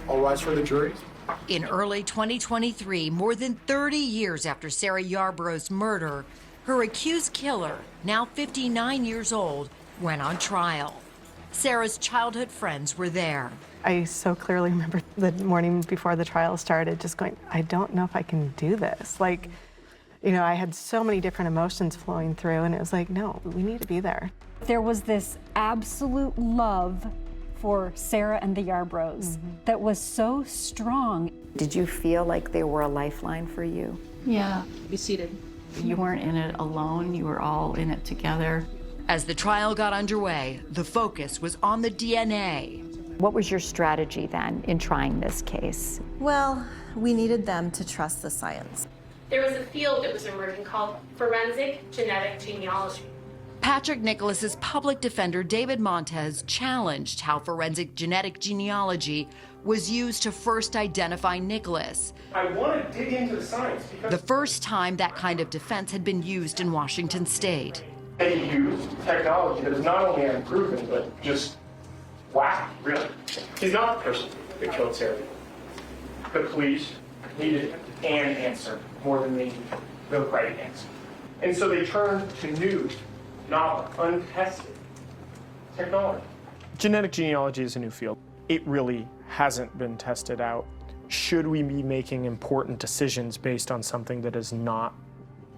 All rise for the jury. In early 2023, more than 30 years after Sarah Yarborough's murder, her accused killer, now 59 years old, went on trial. Sarah's childhood friends were there. I so clearly remember the morning before the trial started just going, I don't know if I can do this. Like, you know, I had so many different emotions flowing through, and it was like, no, we need to be there. There was this absolute love for Sarah and the Yarboroughs that was so strong. Did you feel like they were a lifeline for you? Yeah. Be seated. You weren't in it alone, you were all in it together. As the trial got underway, the focus was on the DNA. What was your strategy then in trying this case? Well, we needed them to trust the science. There was a field that was emerging called forensic genetic genealogy. Patrick Nicholas's public defender, David Montez, challenged how forensic genetic genealogy was used to first identify Nicholas. I want to dig into the science because The first time that kind of defense had been used in Washington state. they use technology that is not only unproven, but just wacky, really. He's not the person that killed Sarah. The police needed an answer more than they needed the right answer. And so they turned to new, novel, untested technology. Genetic genealogy is a new field. It really hasn't been tested out. Should we be making important decisions based on something that is not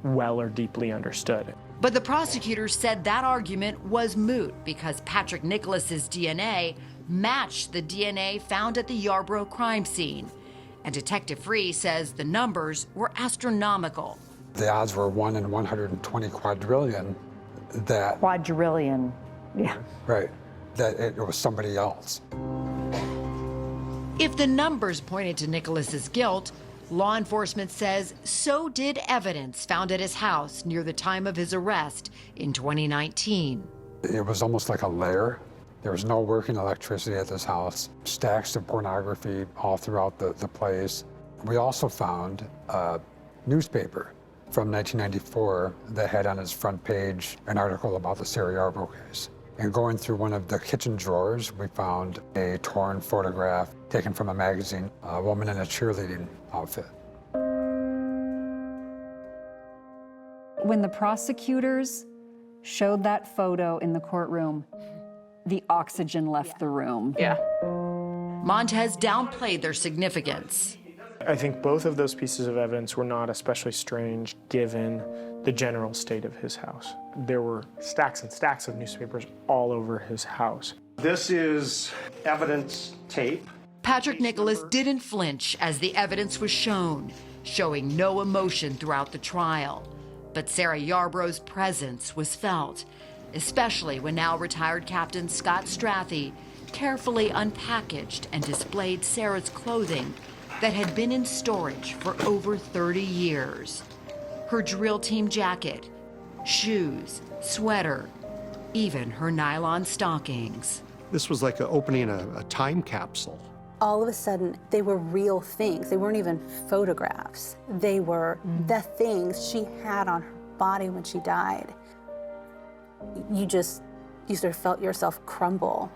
well or deeply understood? But the prosecutors said that argument was moot because Patrick Nicholas's DNA matched the DNA found at the Yarborough crime scene. And Detective Free says the numbers were astronomical. The odds were 1 in 120 quadrillion that... Quadrillion, yeah. Right, that it was somebody else. If the numbers pointed to Nicholas's guilt, law enforcement says so did evidence found at his house near the time of his arrest in 2019. It was almost like a lair. There was no working electricity at this house, stacks of pornography all throughout the place. We also found a newspaper from 1994 that had on its front page an article about the Sarah Yarborough case. And going through one of the kitchen drawers, we found a torn photograph taken from a magazine, a woman in a cheerleading outfit. When the prosecutors showed that photo in the courtroom, the oxygen left the room. Yeah. Montez downplayed their significance. I think both of those pieces of evidence were not especially strange given the general state of his house. There were stacks and stacks of newspapers all over his house. This is evidence tape. Patrick Nicholas didn't flinch as the evidence was shown, showing no emotion throughout the trial. But Sarah Yarborough's presence was felt, especially when now retired Captain Scott Strathy carefully unpackaged and displayed Sarah's clothing that had been in storage for over 30 years. Her drill team jacket, shoes, sweater, even her nylon stockings. This was like opening a time capsule. All of a sudden, they were real things. They weren't even photographs. They were the things she had on her body when she died. You sort of felt yourself crumble.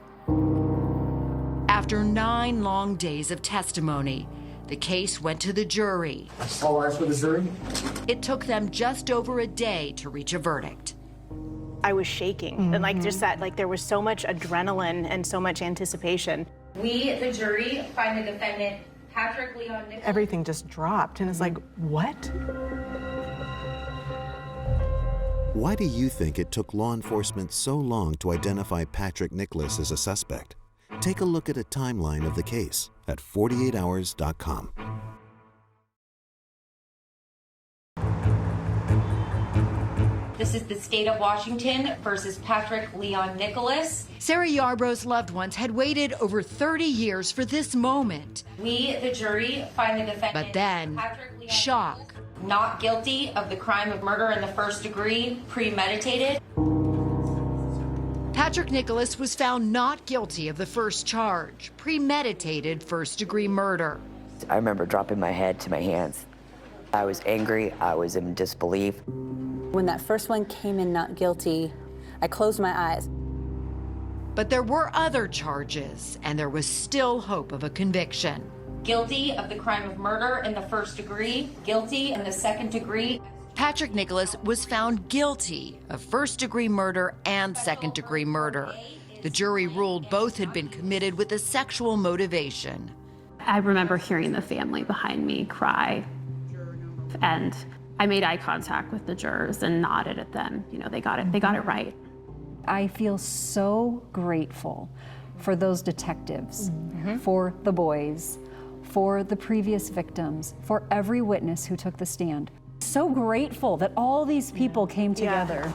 After 9 long days of testimony, the case went to the jury. All eyes for the jury. It took them just over a day to reach a verdict. I was shaking, and like just that, like there was so much adrenaline and so much anticipation. We, the jury, find the defendant, Patrick Leon Nicholas. Everything just dropped, and it's like, what? Why do you think it took law enforcement so long to identify Patrick Nicholas as a suspect? Take a look at a timeline of the case at 48hours.com. This is the state of Washington versus Patrick Leon Nicholas. Sarah Yarborough's loved ones had waited over 30 years for this moment. We, the jury, find the defendant, But then, Patrick Leon shock. Nicholas, not guilty of the crime of murder in the first degree, premeditated. Patrick Nicholas was found not guilty of the first charge, premeditated first-degree murder. I remember dropping my head to my hands. I was angry, I was in disbelief. When that first one came in not guilty, I closed my eyes. But there were other charges, and there was still hope of a conviction. Guilty of the crime of murder in the first degree, guilty in the second degree. Patrick Nicholas was found guilty of first-degree murder and second-degree murder. The jury ruled both had been committed with a sexual motivation. I remember hearing the family behind me cry, and I made eye contact with the jurors and nodded at them. You know, they got it right. I feel so grateful for those detectives, for the boys, for the previous victims, for every witness who took the stand. So grateful that all these people came together.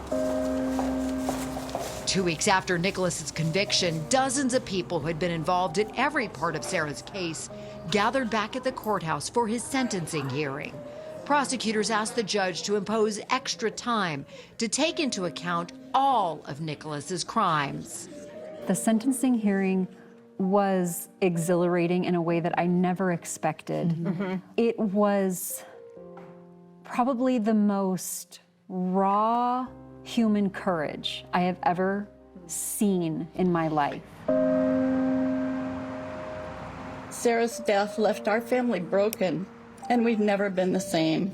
2 weeks after Nicholas's conviction, dozens of people who had been involved in every part of Sarah's case gathered back at the courthouse for his sentencing hearing. Prosecutors asked the judge to impose extra time to take into account all of Nicholas's crimes. The sentencing hearing was exhilarating in a way that I never expected. It was probably the most raw human courage I have ever seen in my life. Sarah's death left our family broken, and we've never been the same.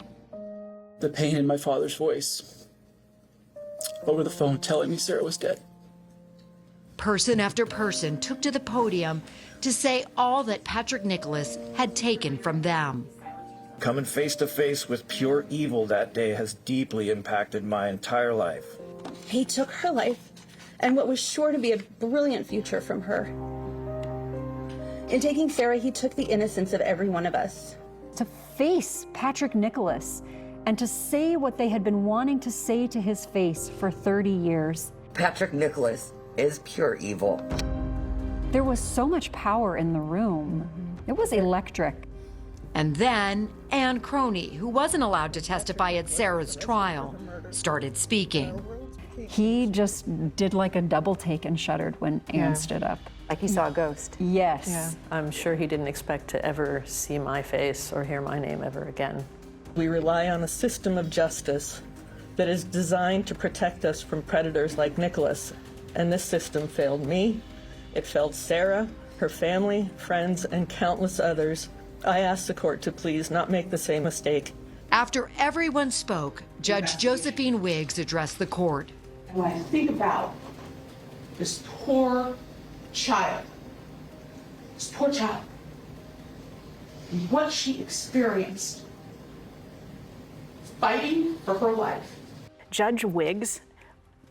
The pain in my father's voice over the phone telling me Sarah was dead. Person after person took to the podium to say all that Patrick Nicholas had taken from them. Coming face to face with pure evil that day has deeply impacted my entire life. He took her life and what was sure to be a brilliant future from her. In taking Sarah, he took the innocence of every one of us. To face Patrick Nicholas and to say what they had been wanting to say to his face for 30 years. Patrick Nicholas is pure evil. There was so much power in the room. It was electric. And then Ann Croney, who wasn't allowed to testify at Sarah's trial, started speaking. He just did like a double take and shuddered when Ann stood up. Like he saw a ghost. Yes. Yeah. I'm sure he didn't expect to ever see my face or hear my name ever again. We rely on a system of justice that is designed to protect us from predators like Nicholas. And this system failed me, it failed Sarah, her family, friends, and countless others. I ask the court to please not make the same mistake. After everyone spoke, Judge Josephine Wiggs addressed the court. When I think about this poor child, and what she experienced fighting for her life. Judge Wiggs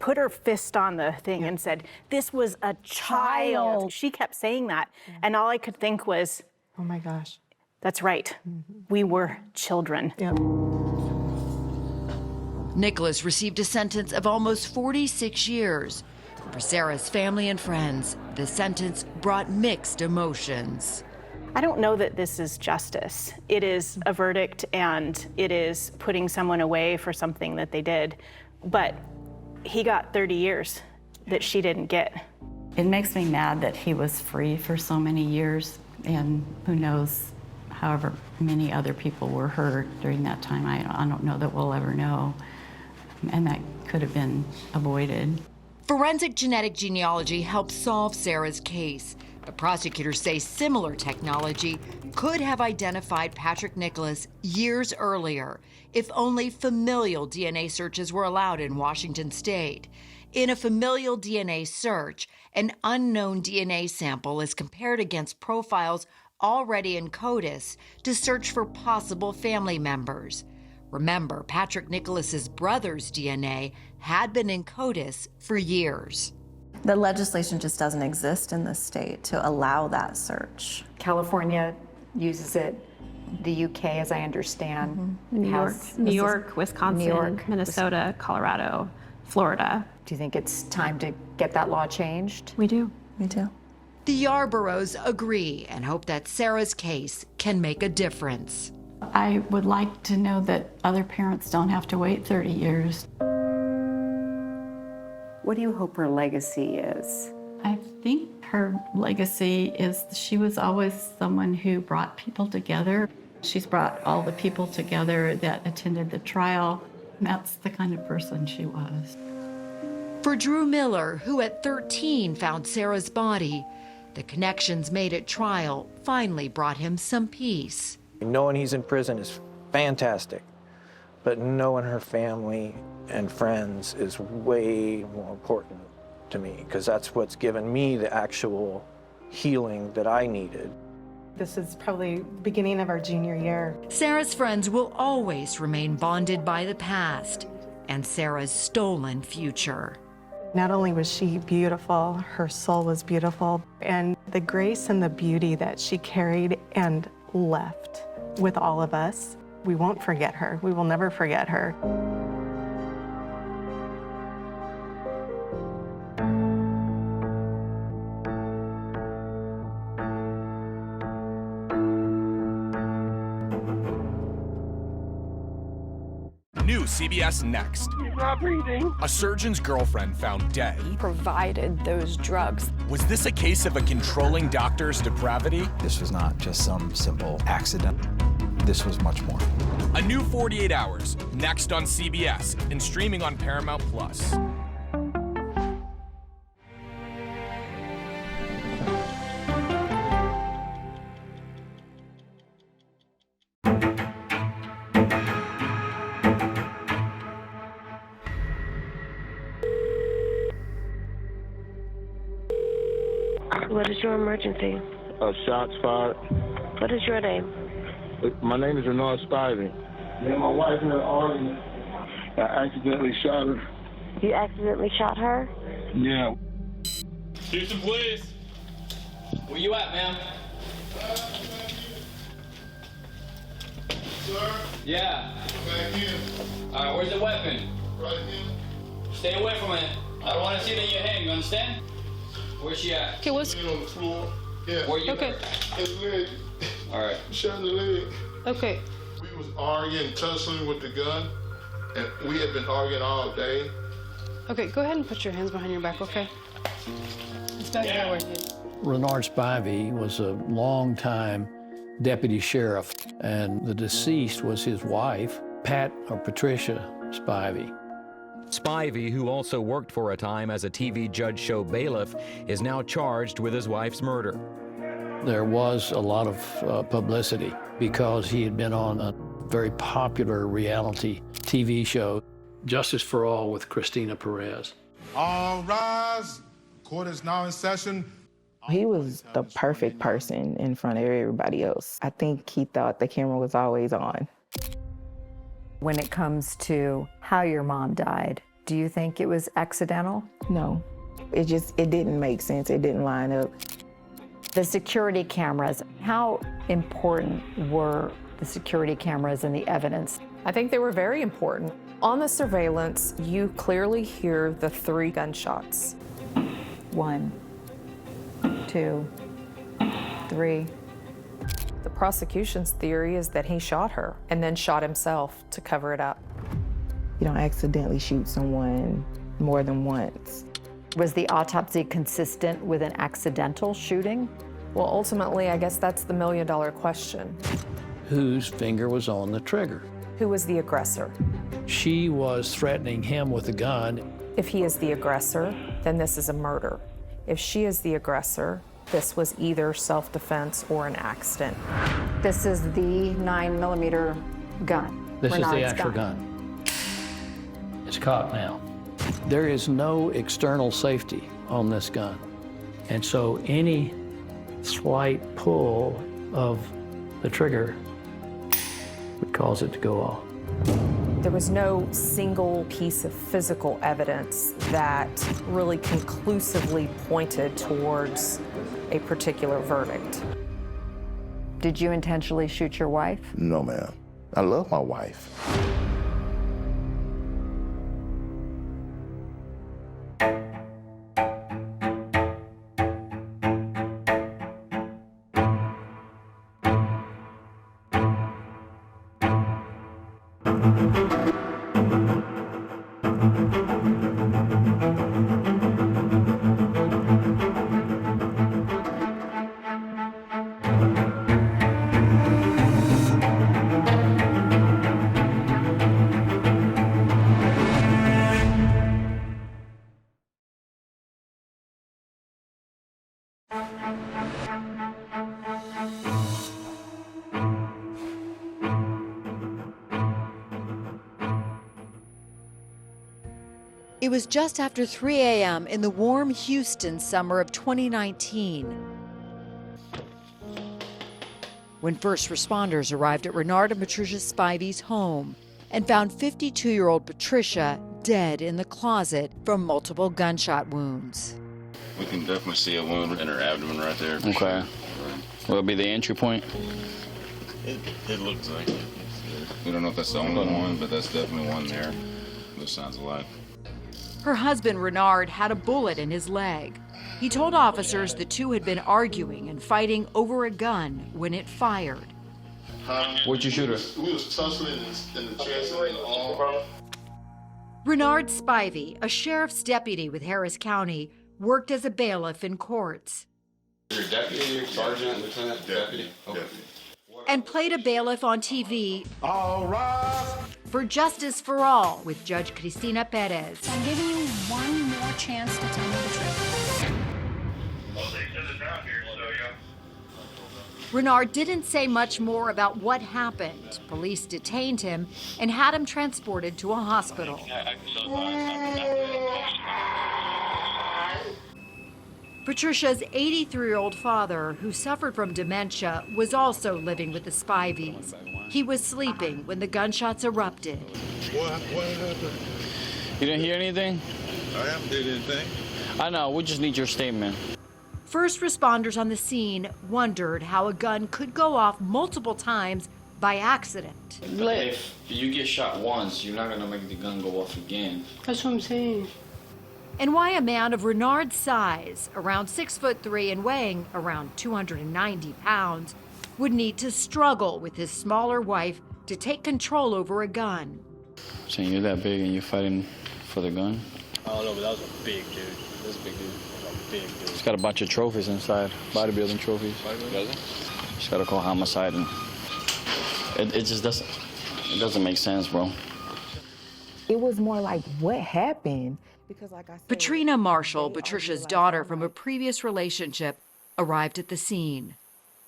put her fist on the thing and said, "This was a child." She kept saying that. And all I could think was, oh my gosh. That's right. We were children. Yep. Nicholas received a sentence of almost 46 years. For Sarah's family and friends, the sentence brought mixed emotions. I don't know that this is justice. It is a verdict, and it is putting someone away for something that they did. But he got 30 years that she didn't get. It makes me mad that he was free for so many years, and who knows, however many other people were hurt during that time. I don't know that we'll ever know, and that could have been avoided. Forensic genetic genealogy helped solve Sarah's case, but prosecutors say similar technology could have identified Patrick Nicholas years earlier if only familial DNA searches were allowed in Washington state. In a familial DNA search, an unknown DNA sample is compared against profiles already in CODIS to search for possible family members. Remember, Patrick Nicholas's brother's DNA had been in CODIS for years. The legislation just doesn't exist in this state to allow that search. California uses it. The UK, as I understand, New York, Wisconsin, Minnesota, Colorado, Florida. Do you think it's time to get that law changed? We do. We do. The Yarboroughs agree and hope that Sarah's case can make a difference. I would like to know that other parents don't have to wait 30 years. What do you hope her legacy is? I think her legacy is she was always someone who brought people together. She's brought all the people together that attended the trial. And that's the kind of person she was. For Drew Miller, who at 13 found Sarah's body, the connections made at trial finally brought him some peace. Knowing he's in prison is fantastic, but knowing her family and friends is way more important to me, because that's what's given me the actual healing that I needed. This is probably the beginning of our junior year. Sarah's friends will always remain bonded by the past and Sarah's stolen future. Not only was she beautiful, her soul was beautiful, and the grace and the beauty that she carried and left with all of us, we won't forget her. We will never forget her. New CBS Next. He's not breathing. A surgeon's girlfriend found dead. He provided those drugs. Was this a case of a controlling doctor's depravity? This was not just some simple accident. This was much more. A new 48 Hours, next on CBS and streaming on Paramount Plus. What is your emergency? Shots fired. What is your name? My name is Spivey. Me and my wife had an argument. I accidentally shot her. You accidentally shot her? Yeah. Houston police. Where you at, ma'am? Sir? Yeah. Back here. All right, where's the weapon? Right here. Stay away from it. I don't want to see it in your hand, you understand? Where's she at? Okay, what's... Laying on the floor. Yeah. Where you Okay. His leg. All right. Shot in the leg. Okay. We was arguing, tussling with the gun, and we had been arguing all day. Okay, go ahead and put your hands behind your back, okay? It's back there with you. Renard Spivey was a long-time deputy sheriff, and the deceased was his wife, Patricia Spivey. Spivey, who also worked for a time as a TV judge show bailiff, is now charged with his wife's murder. There was a lot of publicity because he had been on a very popular reality TV show, Justice for All with Christina Perez. All rise. Court is now in session. He was the perfect person in front of everybody else. I think he thought the camera was always on. When it comes to how your mom died, Do you think it was accidental? No, it didn't make sense. It didn't line up. The security cameras, how important were the security cameras and the evidence? I think they were very important. On the surveillance, you clearly hear the 3 gunshots. 1, 2, 3. The prosecution's theory is that he shot her and then shot himself to cover it up. You don't accidentally shoot someone more than once. Was the autopsy consistent with an accidental shooting? Well, ultimately, I guess that's the million-dollar question. Whose finger was on the trigger? Who was the aggressor? She was threatening him with a gun. If he is the aggressor, then this is a murder. If she is the aggressor, this was either self-defense or an accident. This is the 9mm gun. This is the Renard's actual gun. It's cocked now. There is no external safety on this gun. And so any slight pull of the trigger would cause it to go off. There was no single piece of physical evidence that really conclusively pointed towards a particular verdict. Did you intentionally shoot your wife? No, ma'am. I love my wife. It was just after 3 a.m. in the warm Houston summer of 2019 when first responders arrived at Renard and Patricia Spivey's home and found 52-year-old Patricia dead in the closet from multiple gunshot wounds. We can definitely see a wound in her abdomen right there. Okay. Sure. Will it be the entry point? It looks like it. We don't know if that's the only one, but that's definitely one there. Those signs of life. Her husband, Renard, had a bullet in his leg. He told officers the two had been arguing and fighting over a gun when it fired. What'd you shoot her? We was tussling in the chest and in the arm. Renard Spivey, a sheriff's deputy with Harris County, worked as a bailiff in courts. You're a deputy, you're sergeant, lieutenant, deputy? Okay. And played a bailiff on TV. All rise. For Justice for All with Judge Cristina Perez. I'm giving you one more chance to tell me the truth. Renard didn't say much more about what happened. Police detained him and had him transported to a hospital. Patricia's 83-year-old father, who suffered from dementia, was also living with the Spiveys. He was sleeping when the gunshots erupted. What happened? You didn't hear anything? I haven't did anything. I know, we just need your statement. First responders on the scene wondered how a gun could go off multiple times by accident. If you get shot once, you're not gonna make the gun go off again. That's what I'm saying. And why a man of Renard's size, around 6'3" and weighing around 290 pounds, would need to struggle with his smaller wife to take control over a gun. So you're that big and you're fighting for the gun? I don't know, but that was a big dude. That was a big dude. A big dude. It's got a bunch of trophies inside, bodybuilding trophies. Just gotta call homicide, and it just doesn't make sense, bro. It was more like, what happened? Because like I said, Patrina Marshall, Patricia's daughter from a previous relationship, arrived at the scene.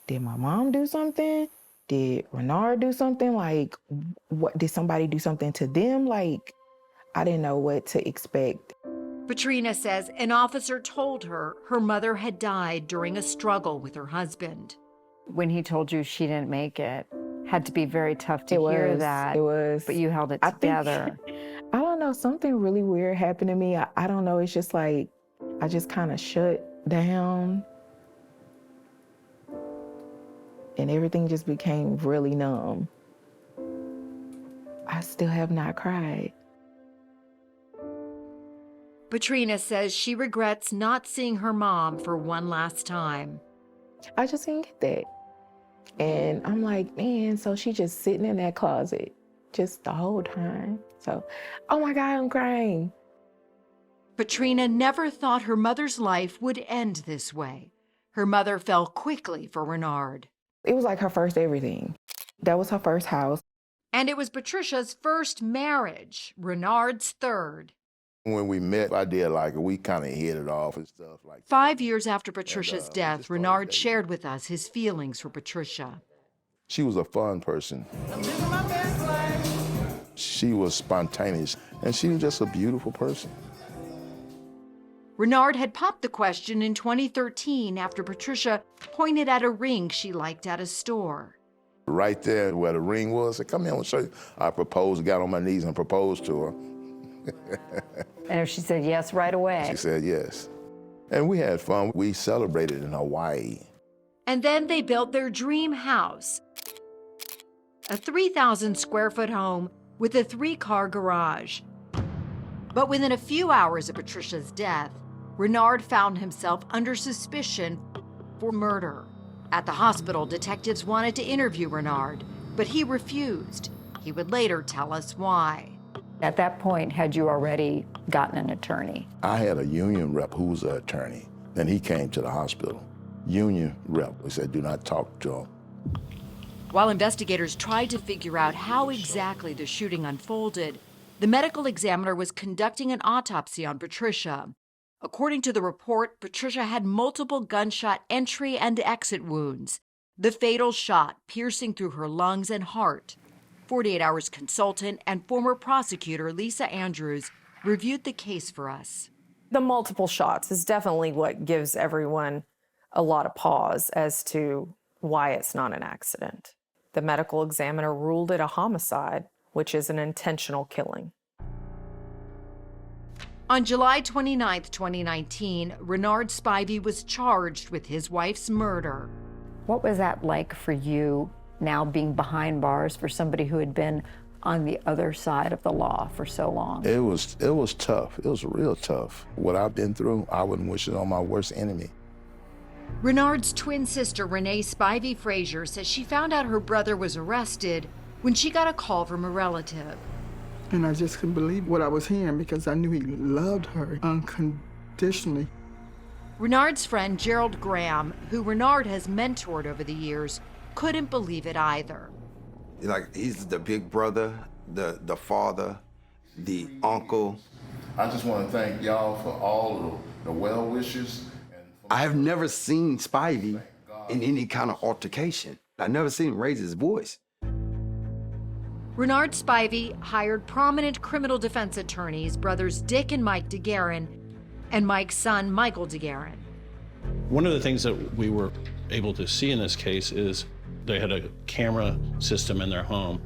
Did my mom do something? Did Renard do something? Like, what, did somebody do something to them? Like, I didn't know what to expect. Patrina says an officer told her her mother had died during a struggle with her husband. When he told you she didn't make it, had to be very tough to hear that. It was. But you held it together. I don't know. know, something really weird happened to me. I don't know, it's just like, I just kind of shut down and everything just became really numb. I still have not cried. Patrina says she regrets not seeing her mom for one last time. I just didn't get that. And I'm like, man, so she just sitting in that closet just the whole time. So, oh my God, I'm crying. Patrina never thought her mother's life would end this way. Her mother fell quickly for Renard. It was like her first everything. That was her first house. And it was Patricia's first marriage, Renard's third. When we met, I did like it. We kind of hit it off and stuff like that. 5 years after Patricia's death, Renard shared with us his feelings for Patricia. She was a fun person. She was spontaneous, and she was just a beautiful person. Renard had popped the question in 2013 after Patricia pointed at a ring she liked at a store. Right there where the ring was, I said, come here, I want to show you. I proposed, got on my knees and proposed to her. And she said yes right away. She said yes. And we had fun. We celebrated in Hawaii. And then they built their dream house, a 3,000 square foot home with a 3-car garage. But within a few hours of Patricia's death, Renard found himself under suspicion for murder. At the hospital, detectives wanted to interview Renard, but he refused. He would later tell us why. At that point, had you already gotten an attorney? I had a union rep who was an attorney, and he came to the hospital. Union rep, he said, do not talk to him. While investigators tried to figure out how exactly the shooting unfolded, the medical examiner was conducting an autopsy on Patricia. According to the report, Patricia had multiple gunshot entry and exit wounds, the fatal shot piercing through her lungs and heart. 48 Hours consultant and former prosecutor Lisa Andrews reviewed the case for us. The multiple shots is definitely what gives everyone a lot of pause as to why it's not an accident. The medical examiner ruled it a homicide, which is an intentional killing. On July 29, 2019, Renard Spivey was charged with his wife's murder. What was that like for you, now being behind bars for somebody who had been on the other side of the law for so long? It was tough. It was real tough. What I've been through, I wouldn't wish it on my worst enemy. Renard's twin sister, Renee Spivey Frazier, says she found out her brother was arrested when she got a call from a relative. And I just couldn't believe what I was hearing because I knew he loved her unconditionally. Renard's friend, Gerald Graham, who Renard has mentored over the years, couldn't believe it either. Like, he's the big brother, the father, the uncle. I just want to thank y'all for all of the well wishes. I have never seen Spivey in any kind of altercation. I've never seen him raise his voice. Renard Spivey hired prominent criminal defense attorneys, brothers Dick and Mike DeGuerin, and Mike's son, Michael DeGuerin. One of the things that we were able to see in this case is they had a camera system in their home,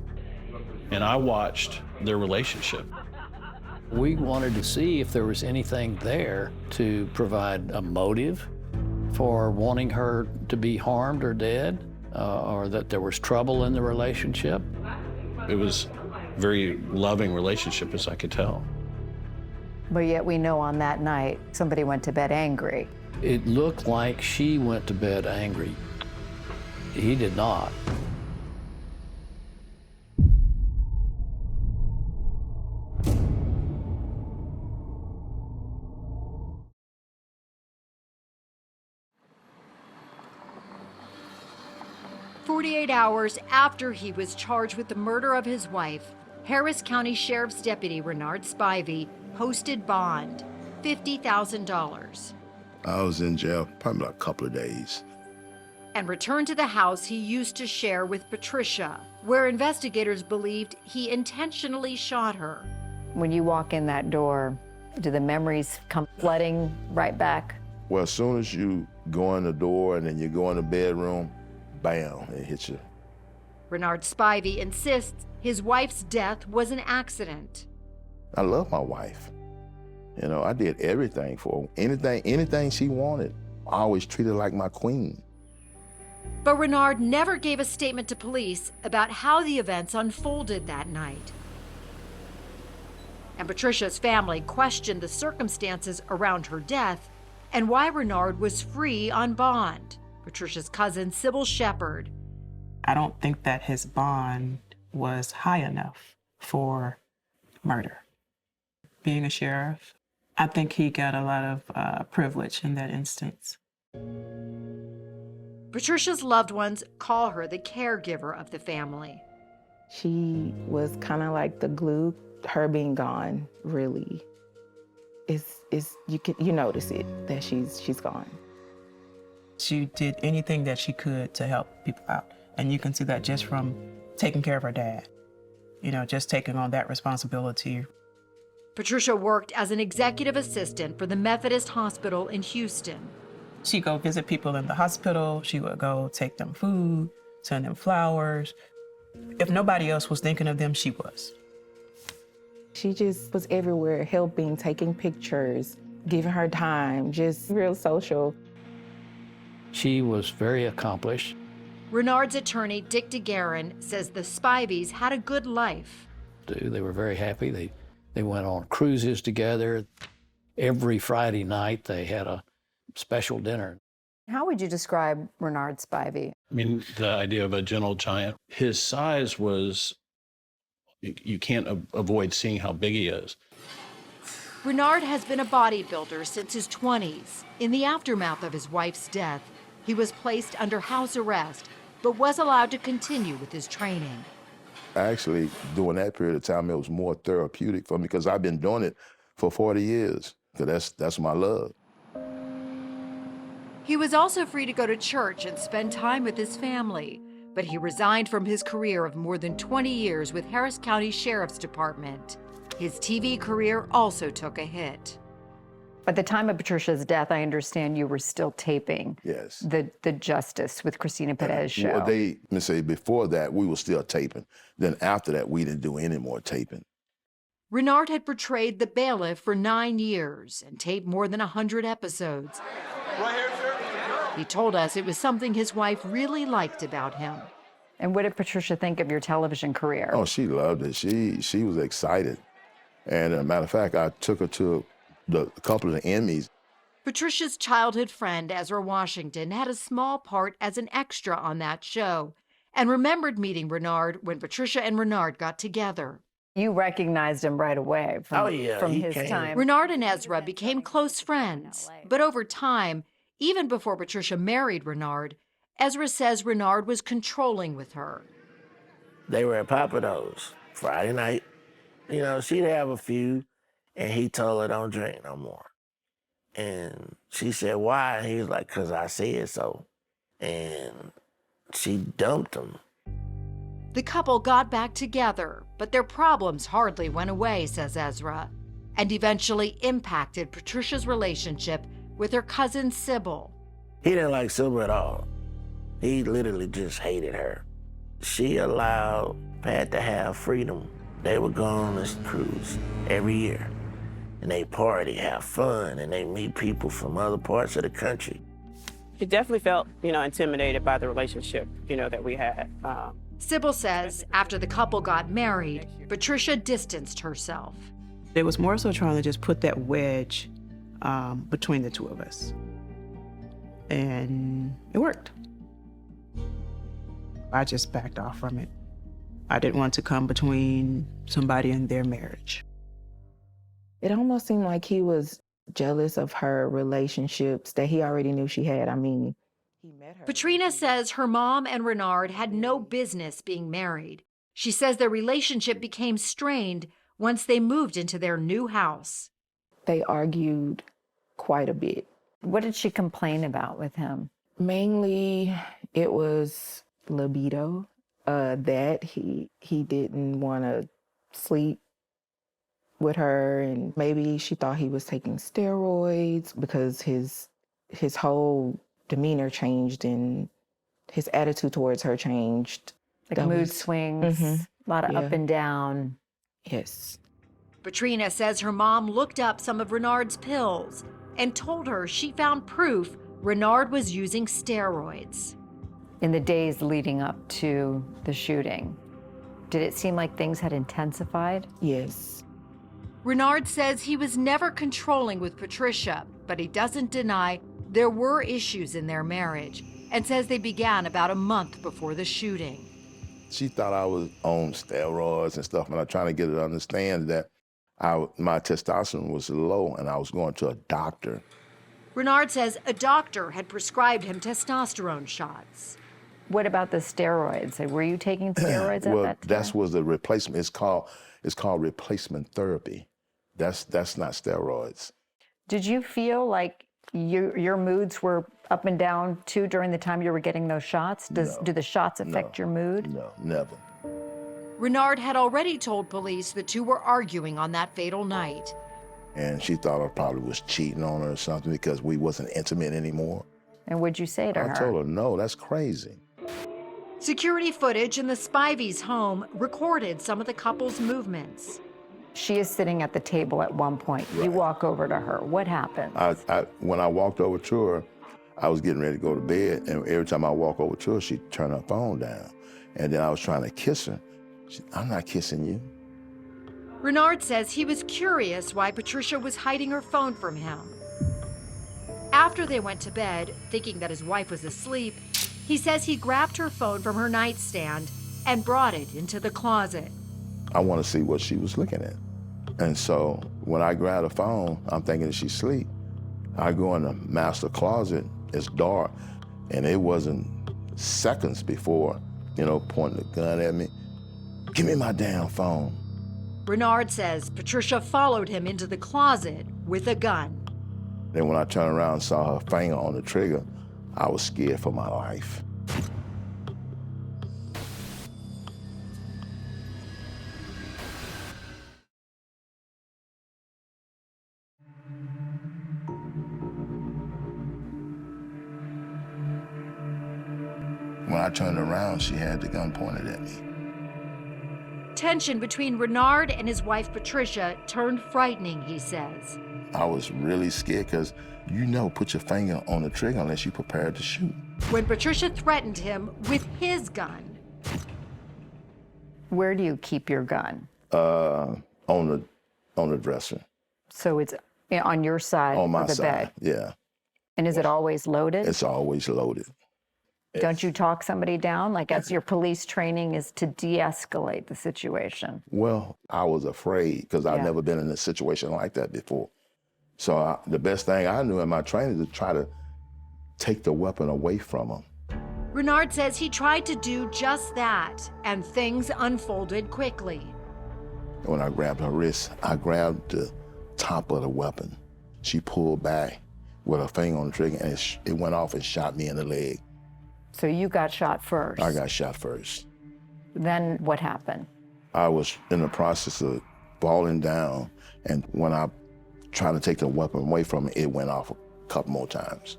and I watched their relationship. We wanted to see if there was anything there to provide a motive for wanting her to be harmed or dead, or that there was trouble in the relationship. It was a very loving relationship, as I could tell. But yet we know on that night, somebody went to bed angry. It looked like she went to bed angry. He did not. Hours after he was charged with the murder of his wife, Harris County Sheriff's Deputy Renard Spivey posted bond, $50,000. I was in jail probably about a couple of days. And returned to the house he used to share with Patricia, where investigators believed he intentionally shot her. When you walk in that door, do the memories come flooding right back? Well, as soon as you go in the door and then you go in the bedroom, bam, it hits you. Renard Spivey insists his wife's death was an accident. I love my wife. You know, I did everything for her. Anything she wanted. I always treated her like my queen. But Renard never gave a statement to police about how the events unfolded that night. And Patricia's family questioned the circumstances around her death and why Renard was free on bond. Patricia's cousin, Sybil Shepard. I don't think that his bond was high enough for murder. Being a sheriff, I think he got a lot of privilege in that instance. Patricia's loved ones call her the caregiver of the family. She was kind of like the glue. Her being gone really is you notice it that she's gone. She did anything that she could to help people out, and you can see that just from taking care of her dad. You know, just taking on that responsibility. Patricia worked as an executive assistant for the Methodist Hospital in Houston. She'd go visit people in the hospital. She would go take them food, send them flowers. If nobody else was thinking of them, she was. She just was everywhere, helping, taking pictures, giving her time, just real social. She was very accomplished. Renard's attorney, Dick DeGuerin, says the Spiveys had a good life. They were very happy. They went on cruises together. Every Friday night, they had a special dinner. How would you describe Renard Spivey? I mean, the idea of a gentle giant, his size was, you can't avoid seeing how big he is. Renard has been a bodybuilder since his 20s. In the aftermath of his wife's death, he was placed under house arrest, but was allowed to continue with his training. Actually, during that period of time, it was more therapeutic for me because I've been doing it for 40 years, because that's my love. He was also free to go to church and spend time with his family, but he resigned from his career of more than 20 years with Harris County Sheriff's Department. His TV career also took a hit. At the time of Patricia's death, I understand you were still taping. Yes. The Justice with Christina Perez show. Well, let me say, before that, we were still taping. Then after that, we didn't do any more taping. Renard had portrayed the bailiff for 9 years and taped more than 100 episodes. Right here, sir. He told us it was something his wife really liked about him. And what did Patricia think of your television career? Oh, she loved it. She was excited. And as a matter of fact, I took her to a couple of the Emmys. Patricia's childhood friend, Ezra Washington, had a small part as an extra on that show and remembered meeting Renard when Patricia and Renard got together. You recognized him right away from his time. Renard and Ezra became close friends, but over time, even before Patricia married Renard, Ezra says Renard was controlling with her. They were at Papado's Friday night. You know, she'd have a few, and he told her, don't drink no more. And she said, why? And he was like, 'cause I said so. And she dumped him. The couple got back together, but their problems hardly went away, says Ezra, and eventually impacted Patricia's relationship with her cousin Sybil. He didn't like Sybil at all. He literally just hated her. She allowed Pat to have freedom. They would go on this cruise every year, and they party, have fun, and they meet people from other parts of the country. He definitely felt, intimidated by the relationship, that we had. Sybil says after the couple got married, Patricia distanced herself. It was more so trying to just put that wedge between the two of us. And it worked. I just backed off from it. I didn't want to come between somebody and their marriage. It almost seemed like he was jealous of her relationships that he already knew she had. I mean, he met her. Patrina says her mom and Renard had no business being married. She says their relationship became strained once they moved into their new house. They argued quite a bit. What did she complain about with him? Mainly, it was libido. That he didn't want to sleep with her, and maybe she thought he was taking steroids because his whole demeanor changed and his attitude towards her changed. Like mood swings, a lot of up and down. Yes. Patrina says her mom looked up some of Renard's pills and told her she found proof Renard was using steroids. In the days leading up to the shooting, did it seem like things had intensified? Yes. Renard says he was never controlling with Patricia, but he doesn't deny there were issues in their marriage and says they began about a month before the shooting. She thought I was on steroids and stuff, and I'm trying to get her to understand that my testosterone was low and I was going to a doctor. Renard says a doctor had prescribed him testosterone shots. What about the steroids? Were you taking steroids at Well, that time? that was the replacement. It's called replacement therapy. That's not steroids. Did you feel like your moods were up and down too during the time you were getting those shots? Do the shots affect your mood? No, never. Renard had already told police the two were arguing on that fatal night. And she thought I probably was cheating on her or something because we wasn't intimate anymore. And what'd you say to her? I told her, no, that's crazy. Security footage in the Spivey's home recorded some of the couple's movements. She is sitting at the table at one point. Right. You walk over to her. What happened? When I walked over to her, I was getting ready to go to bed, and every time I walk over to her, she'd turn her phone down. And then I was trying to kiss her. I'm not kissing you. Renard says he was curious why Patricia was hiding her phone from him. After they went to bed, thinking that his wife was asleep, he says he grabbed her phone from her nightstand and brought it into the closet. I want to see what she was looking at. And so when I grab the phone, I'm thinking she's asleep. I go in the master closet, it's dark, and it wasn't seconds before, pointing the gun at me. Give me my damn phone. Renard says Patricia followed him into the closet with a gun. Then when I turned around and saw her finger on the trigger, I was scared for my life. When I turned around, she had the gun pointed at me. Tension between Renard and his wife Patricia turned frightening, he says. I was really scared because put your finger on the trigger unless you're prepared to shoot. When Patricia threatened him with his gun. Where do you keep your gun? On the dresser. So it's on your side on my of the side, bed? Yeah. And is it always loaded? It's always loaded. Don't you talk somebody down? Like, as your police training is to de-escalate the situation. Well, I was afraid because I've never been in a situation like that before. So the best thing I knew in my training is to try to take the weapon away from him. Renard says he tried to do just that, and things unfolded quickly. When I grabbed her wrist, I grabbed the top of the weapon. She pulled back with her finger on the trigger, and it went off and shot me in the leg. So you got shot first? I got shot first. Then what happened? I was in the process of falling down, and when I tried to take the weapon away from me, it went off a couple more times.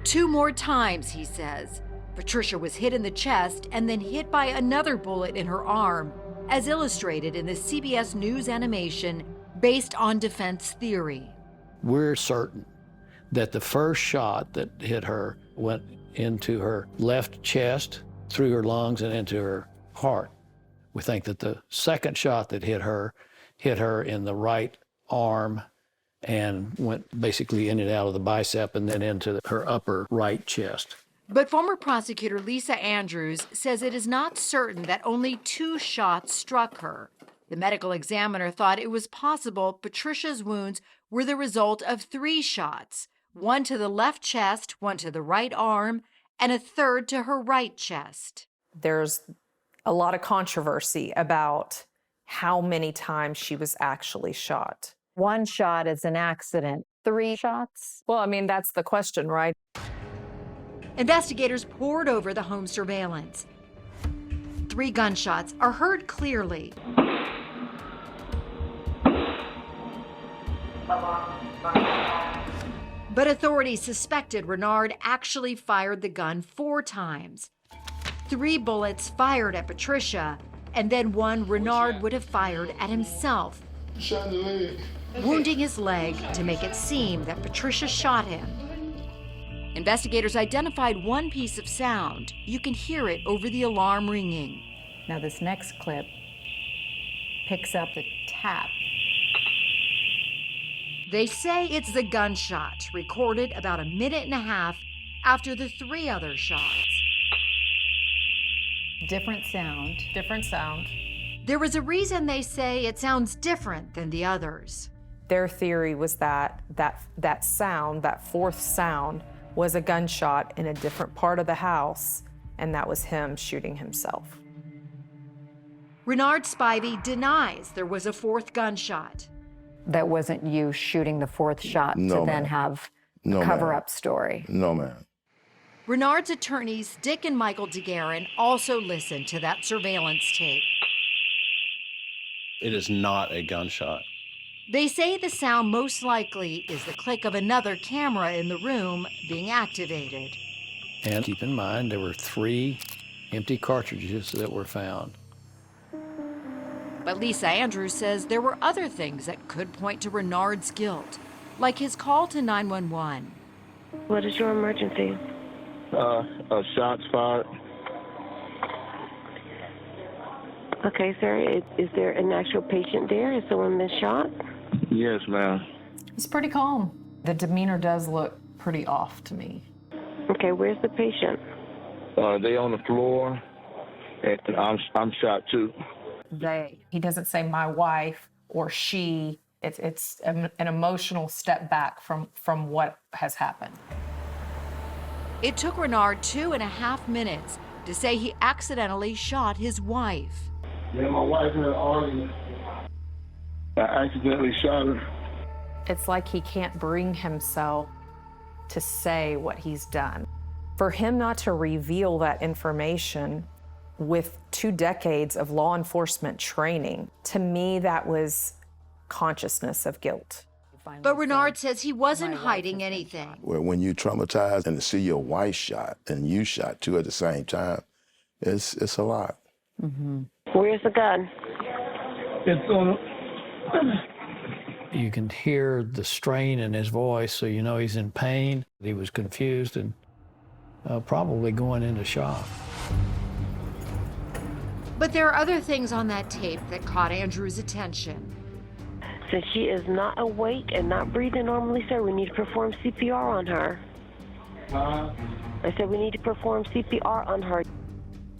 2 more times, he says. Patricia was hit in the chest and then hit by another bullet in her arm, as illustrated in the CBS News animation based on defense theory. We're certain that the first shot that hit her went into her left chest, through her lungs, and into her heart. We think that the second shot that hit her in the right arm and went basically in and out of the bicep and then into her upper right chest. But former prosecutor Lisa Andrews says it is not certain that only 2 shots struck her. The medical examiner thought it was possible Patricia's wounds were the result of 3 shots, 1 to the left chest, 1 to the right arm, and a 3rd to her right chest. There's a lot of controversy about how many times she was actually shot. 1 shot is an accident. 3 shots? Well, I mean, that's the question, right? Investigators pored over the home surveillance. 3 gunshots are heard clearly. But authorities suspected Renard actually fired the gun 4 times. 3 bullets fired at Patricia and then one Renard would have fired at himself, wounding his leg to make it seem that Patricia shot him. Investigators identified one piece of sound. You can hear it over the alarm ringing. Now this next clip picks up the tap. They say it's the gunshot, recorded about a minute and a half after the 3 other shots. Different sound. Different sound. There was a reason they say it sounds different than the others. Their theory was that sound, that fourth sound, was a gunshot in a different part of the house, and that was him shooting himself. Renard Spivey denies there was a 4th gunshot. That wasn't you shooting the 4th shot to then have a cover-up story. No, ma'am. Renard's attorneys, Dick and Michael DeGuerin, also listened to that surveillance tape. It is not a gunshot. They say the sound most likely is the click of another camera in the room being activated. And keep in mind, there were 3 empty cartridges that were found. But Lisa Andrews says there were other things that could point to Renard's guilt, like his call to 911. What is your emergency? Shots fired. Okay, sir. Is there an actual patient there? Has someone been shot? Yes, ma'am. He's pretty calm. The demeanor does look pretty off to me. Okay, where's the patient? They on the floor, and I'm shot too. They. He doesn't say my wife or she. It's an emotional step back from what has happened. It took Renard 2.5 minutes to say he accidentally shot his wife. Yeah, my wife had an argument. I accidentally shot her. It's like he can't bring himself to say what he's done. For him not to reveal that information with 2 decades of law enforcement training, to me, that was consciousness of guilt. But Renard says he wasn't hiding anything. Well, when you're traumatized and to see your wife shot and you shot 2 at the same time, it's a lot. Mm-hmm. Where's the gun? It's on. You can hear the strain in his voice, so you know he's in pain. He was confused and probably going into shock. But there are other things on that tape that caught Andrew's attention. Since she is not awake and not breathing normally, sir, we need to perform CPR on her. I said we need to perform CPR on her.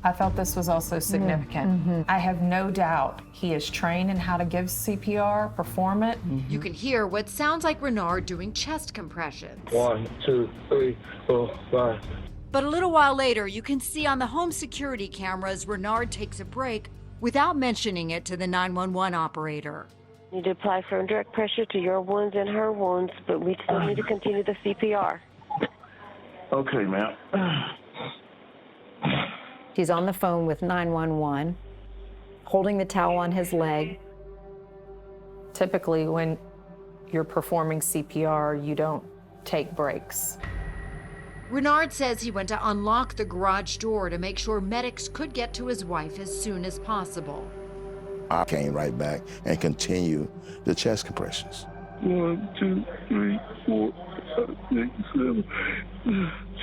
I felt this was also significant. Mm-hmm. I have no doubt he is trained in how to give CPR, perform it. You can hear what sounds like Renard doing chest compressions. 1, 2, 3, 4, 5. But a little while later, you can see on the home security cameras Renard takes a break without mentioning it to the 911 operator. We need to apply firm direct pressure to your wounds and her wounds, but we still need to continue the CPR. Okay, ma'am. He's on the phone with 911, holding the towel on his leg. Typically, when you're performing CPR, you don't take breaks. Renard says he went to unlock the garage door to make sure medics could get to his wife as soon as possible. I came right back and continued the chest compressions. 1, 2, 3, 4, 5, 6, 7,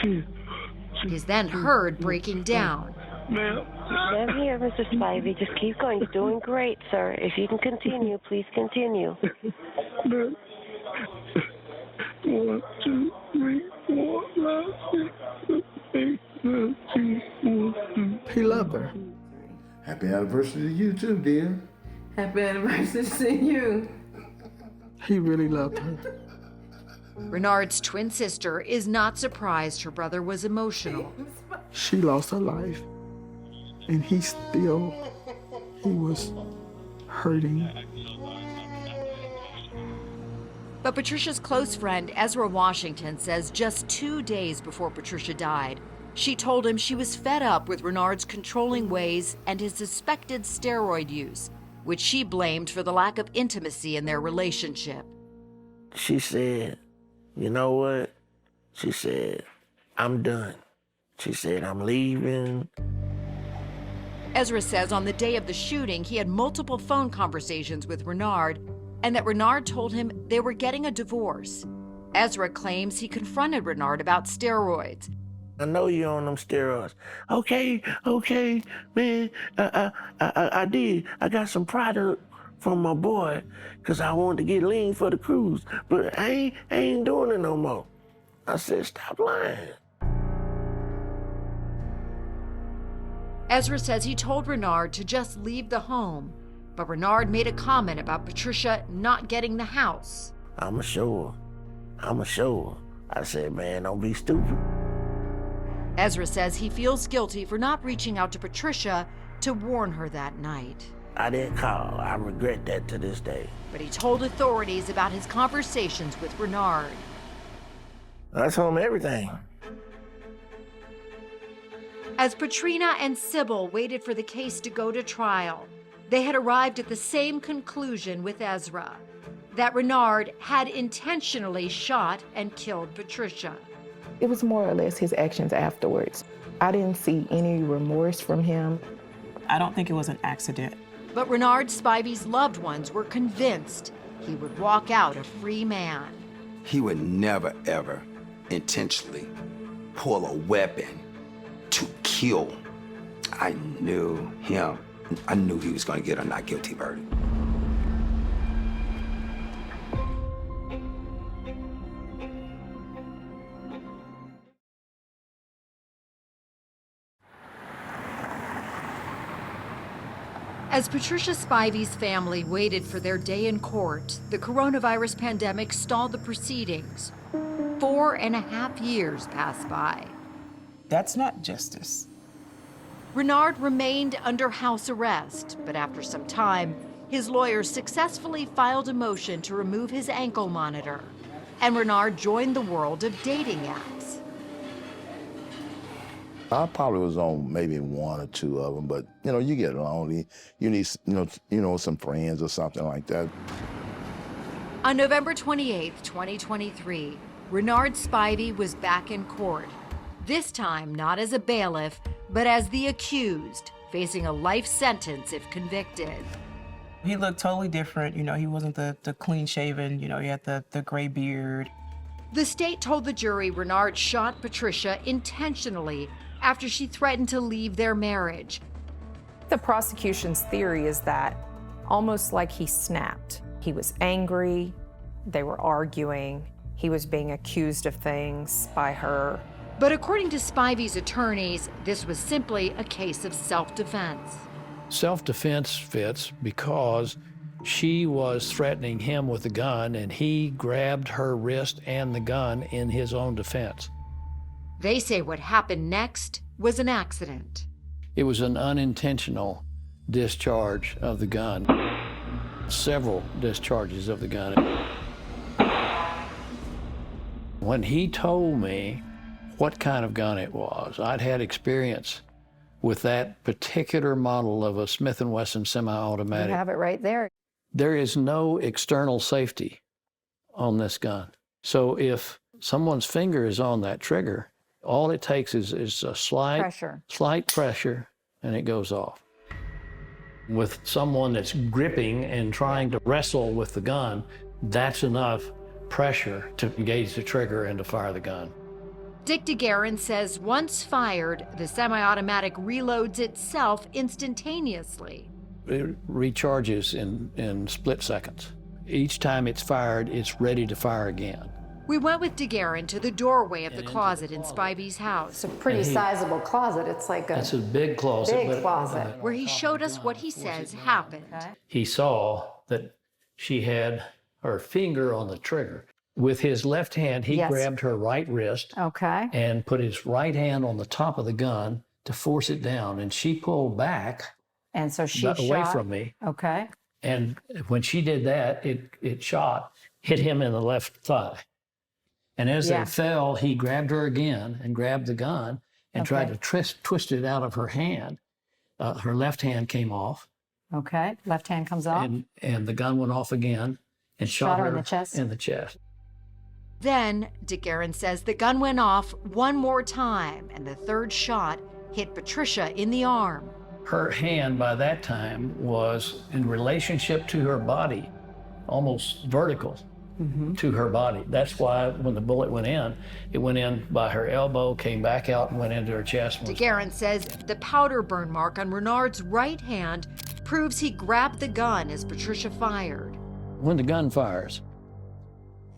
10. He's then heard breaking down. Ma'am. I'm here, Mr. Spivey. Just keep going. You're doing great, sir. If you can continue, please continue. 1, 2, 3, 4, 5, 6, 7, 8, 9, 10, 1, 2. He loved her. Happy anniversary to you too, dear. Happy anniversary to you. He really loved her. Renard's twin sister is not surprised her brother was emotional. She lost her life, and he was hurting. But Patricia's close friend, Ezra Washington, says just 2 days before Patricia died, she told him she was fed up with Renard's controlling ways and his suspected steroid use, which she blamed for the lack of intimacy in their relationship. She said, you know what? She said, I'm done. She said, I'm leaving. Ezra says on the day of the shooting, he had multiple phone conversations with Renard, and that Renard told him they were getting a divorce. Ezra claims he confronted Renard about steroids. I know you're on them steroids. Okay, man, I did. I got some product from my boy because I wanted to get lean for the cruise, but I ain't doing it no more. I said, stop lying. Ezra says he told Renard to just leave the home, but Renard made a comment about Patricia not getting the house. I'ma show her. I said, man, don't be stupid. Ezra says he feels guilty for not reaching out to Patricia to warn her that night. I didn't call. I regret that to this day. But he told authorities about his conversations with Renard. I told him everything. As Patrina and Sybil waited for the case to go to trial, they had arrived at the same conclusion with Ezra, that Renard had intentionally shot and killed Patricia. It was more or less his actions afterwards. I didn't see any remorse from him. I don't think it was an accident. But Renard Spivey's loved ones were convinced he would walk out a free man. He would never, ever intentionally pull a weapon to kill. I knew him. I knew he was going to get a not guilty verdict. As Patricia Spivey's family waited for their day in court, the coronavirus pandemic stalled the proceedings. 4.5 years passed by. That's not justice. Renard remained under house arrest, but after some time, his lawyers successfully filed a motion to remove his ankle monitor, and Renard joined the world of dating apps. I probably was on maybe one or two of them, but you get lonely. You need some friends or something like that. On November 28, 2023, Renard Spivey was back in court. This time not as a bailiff, but as the accused, facing a life sentence if convicted. He looked totally different. He wasn't the clean-shaven, he had the gray beard. The state told the jury Renard shot Patricia intentionally after she threatened to leave their marriage. The prosecution's theory is that almost like he snapped. He was angry, they were arguing, he was being accused of things by her. But according to Spivey's attorneys, this was simply a case of self-defense. Self-defense fits because she was threatening him with a gun and he grabbed her wrist and the gun in his own defense. They say what happened next was an accident. It was an unintentional discharge of the gun. Several discharges of the gun. When he told me what kind of gun it was, I'd had experience with that particular model of a Smith & Wesson semi-automatic. You have it right there. There is no external safety on this gun. So if someone's finger is on that trigger, all it takes is a slight pressure, and it goes off. With someone that's gripping and trying to wrestle with the gun, that's enough pressure to engage the trigger and to fire the gun. Dick DeGuerin says once fired, the semi-automatic reloads itself instantaneously. It recharges in split seconds. Each time it's fired, it's ready to fire again. We went with DeGuerin to the doorway of the closet in Spivey's house. It's a pretty sizable closet. It's like It's a big closet. Big closet. Where he showed us what he says happened. He saw that she had her finger on the trigger. With his left hand, he grabbed her right wrist and put his right hand on the top of the gun to force it down. And she pulled back and so she away from me. Okay. And when she did that, it shot, hit him in the left thigh. And as they fell, he grabbed her again and grabbed the gun and tried to twist it out of her hand. Her left hand came off. Okay, left hand comes off. And the gun went off again and shot her in the chest. Then, DeGuerin says the gun went off one more time and the third shot hit Patricia in the arm. Her hand by that time was in relationship to her body, almost vertical to her body. That's why when the bullet went in, it went in by her elbow, came back out and went into her chest. DeGuerin says the powder burn mark on Renard's right hand proves he grabbed the gun as Patricia fired. When the gun fires,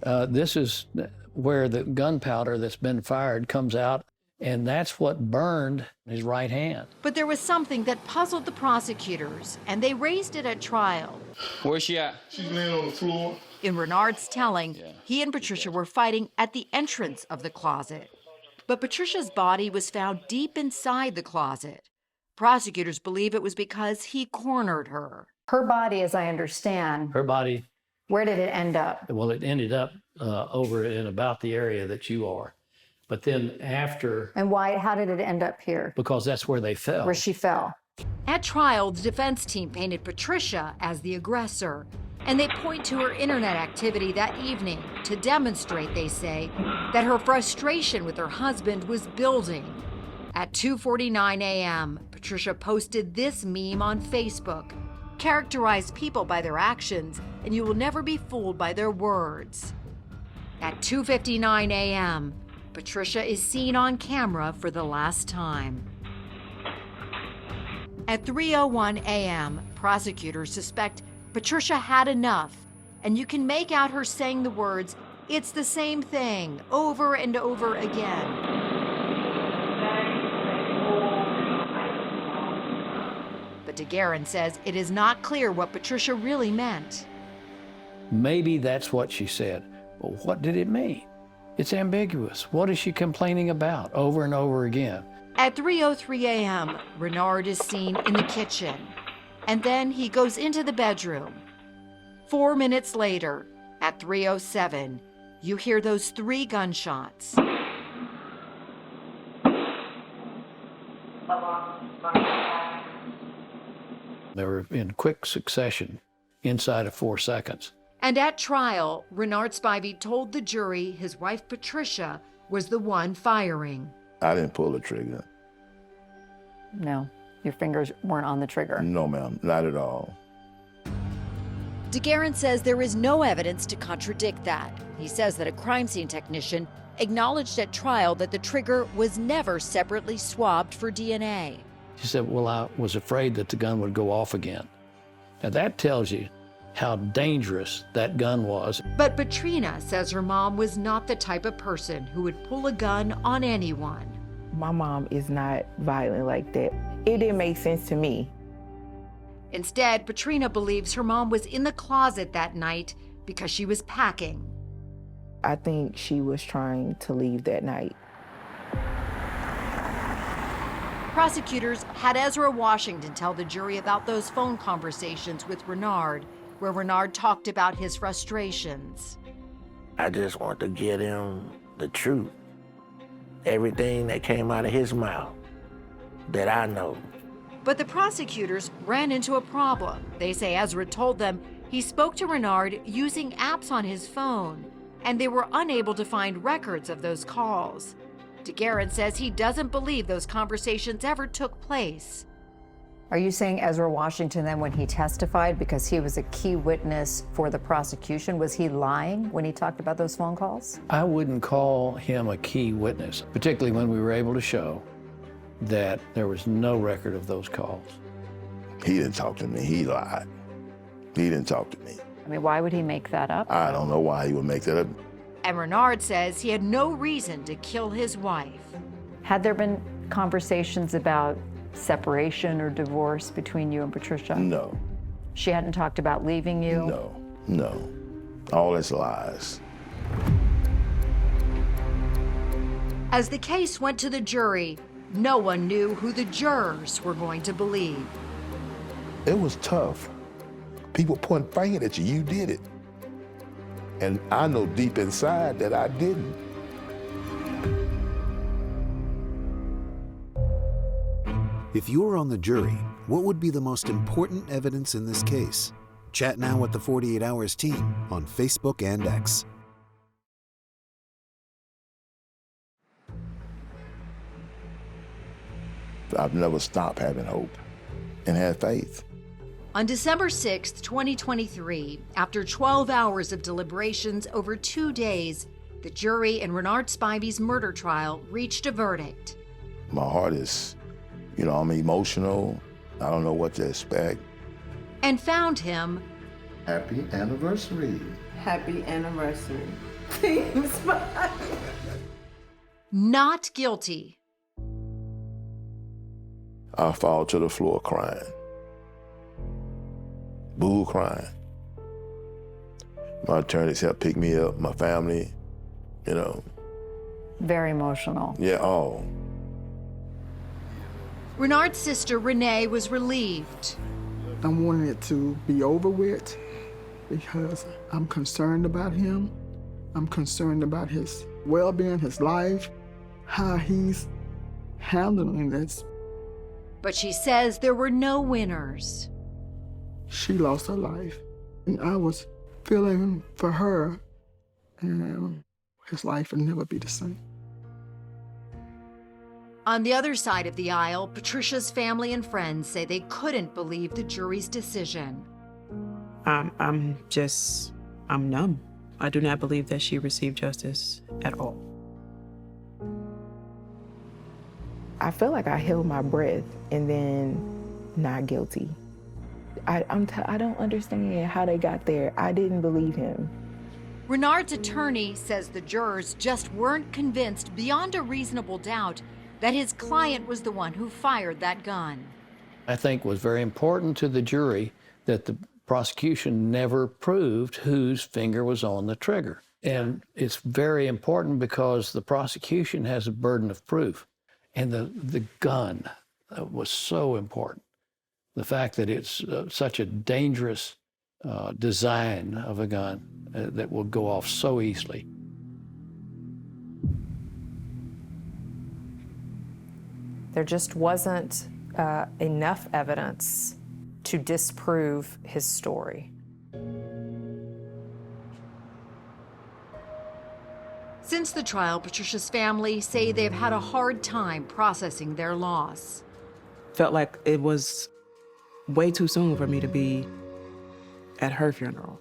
this is where the gunpowder that's been fired comes out, and that's what burned his right hand. But there was something that puzzled the prosecutors, and they raised it at trial. Where's she at? She's laying on the floor. In Renard's telling, he and Patricia were fighting at the entrance of the closet. But Patricia's body was found deep inside the closet. Prosecutors believe it was because he cornered her. Her body, as I understand, Her body, where did it end up? well, it ended up over in about the area that you are. But then after, And why? How did it end up here? because that's where they fell. Where she fell. At trial, the defense team painted Patricia as the aggressor, and they point to her internet activity that evening to demonstrate, they say, that her frustration with her husband was building. At 2:49 a.m., Patricia posted this meme on Facebook: characterize people by their actions, and you will never be fooled by their words. At 2:59 a.m., Patricia is seen on camera for the last time. At 3:01 a.m., prosecutors suspect Patricia had enough, and you can make out her saying the words, "It's the same thing," over and over again. But DeGuerin says it is not clear what Patricia really meant. Maybe that's what she said. But what did it mean? It's ambiguous. What is she complaining about over and over again? At 3:03 a.m., Renard is seen in the kitchen, and then he goes into the bedroom. 4 minutes later, at 3:07, you hear those 3 gunshots. They were in quick succession inside of 4 seconds. And at trial, Renard Spivey told the jury his wife Patricia was the one firing. I didn't pull the trigger. No, your fingers weren't on the trigger. No, ma'am, not at all. DeGuerin says there is no evidence to contradict that. He says that a crime scene technician acknowledged at trial that the trigger was never separately swabbed for DNA. She said, well, I was afraid that the gun would go off again. Now that tells you how dangerous that gun was. But Patrina says her mom was not the type of person who would pull a gun on anyone. My mom is not violent like that. It didn't make sense to me. Instead, Patrina believes her mom was in the closet that night because she was packing. I think she was trying to leave that night. Prosecutors had Ezra Washington tell the jury about those phone conversations with Renard, where Renard talked about his frustrations. I just want to get him the truth. Everything that came out of his mouth that I know. But the prosecutors ran into a problem. They say Ezra told them he spoke to Renard using apps on his phone, and they were unable to find records of those calls. DeGuerin says he doesn't believe those conversations ever took place. Are you saying Ezra Washington then, when he testified, because he was a key witness for the prosecution, was he lying when he talked about those phone calls? I wouldn't call him a key witness, particularly when we were able to show that there was no record of those calls. He didn't talk to me, he lied. He didn't talk to me. I mean, why would he make that up? I don't know why he would make that up. And Renard says he had no reason to kill his wife. Had there been conversations about separation or divorce between you and Patricia? No. She hadn't talked about leaving you? No. All that's lies. As the case went to the jury, no one knew who the jurors were going to believe. It was tough. People pointing fingers at you, you did it. And I know deep inside that I didn't. If you were on the jury, what would be the most important evidence in this case? Chat now with the 48 Hours team on Facebook and X. I've never stopped having hope. and had faith. On December 6, 2023, after 12 hours of deliberations over 2 days, the jury in Renard Spivey's murder trial reached a verdict. My heart is, I'm emotional. I don't know what to expect. And found him Happy anniversary. Happy anniversary. not guilty. I fall to the floor crying. Boo crying. My attorneys helped pick me up, my family, Very emotional. Yeah, oh. Renard's sister, Renee, was relieved. I wanted it to be over with because I'm concerned about him. I'm concerned about his well-being, his life, how he's handling this. But she says there were no winners. She lost her life, and I was feeling for her, and his life would never be the same. On the other side of the aisle, Patricia's family and friends say they couldn't believe the jury's decision. I'm numb. I do not believe that she received justice at all. I feel like I held my breath and then not guilty. I don't understand how they got there. I didn't believe him. Renard's attorney says the jurors just weren't convinced beyond a reasonable doubt that his client was the one who fired that gun. I think was very important to the jury that the prosecution never proved whose finger was on the trigger. And it's very important because the prosecution has a burden of proof. And the gun was so important. The fact that it's such a dangerous design of a gun that will go off so easily. There just wasn't enough evidence to disprove his story. Since the trial, Patricia's family say they've had a hard time processing their loss. Felt like it was way too soon for me to be at her funeral.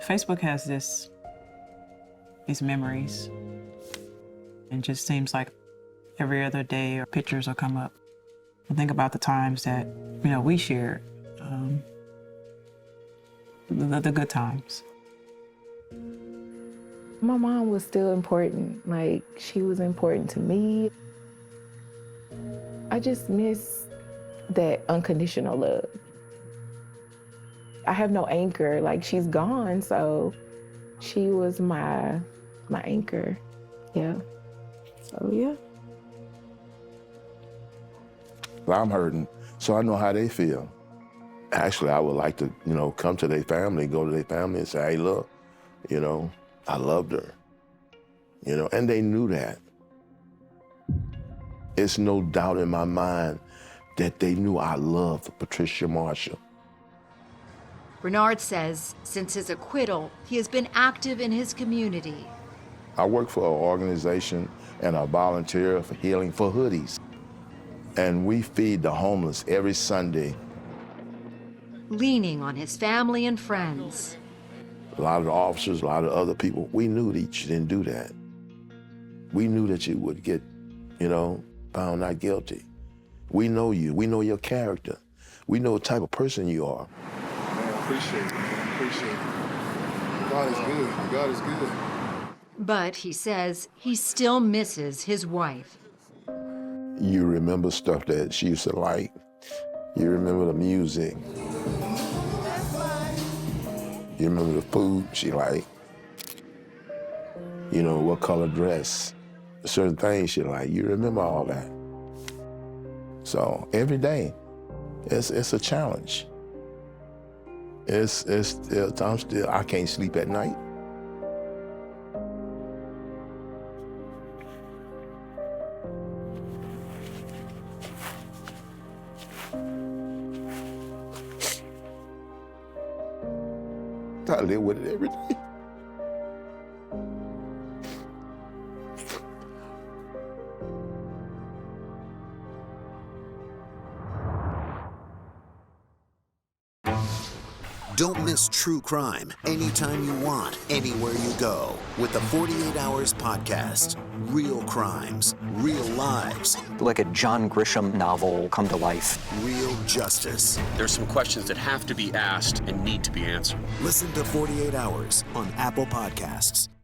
Facebook has these memories. It just seems like every other day or pictures will come up. I think about the times that, we shared, the good times. My mom was still important. Like, she was important to me. I just miss that unconditional love. I have no anchor. Like, she's gone, so she was my anchor. Yeah. So, yeah. I'm hurting, so I know how they feel. Actually, I would like to, come to their family, go to their family and say, hey, look, I loved her, and they knew that. It's no doubt in my mind that they knew I loved Patricia Marshall. Renard says since his acquittal, he has been active in his community. I work for an organization and I volunteer for Healing for Hoodies. And we feed the homeless every Sunday. Leaning on his family and friends. A lot of the officers, a lot of other people, we knew that you didn't do that. We knew that you would get, found not guilty. We know you. We know your character. We know what type of person you are. Man, appreciate it. Appreciate it. God is good. God is good. But he says he still misses his wife. You remember stuff that she used to like. You remember the music. You remember the food she liked. What color dress. Certain things she liked. You remember all that. So every day, it's a challenge. I can't sleep at night. I live with it every day. Don't miss true crime anytime you want, anywhere you go with the 48 Hours podcast. Real crimes, real lives. Like a John Grisham novel come to life. Real justice. There's some questions that have to be asked and need to be answered. Listen to 48 Hours on Apple Podcasts.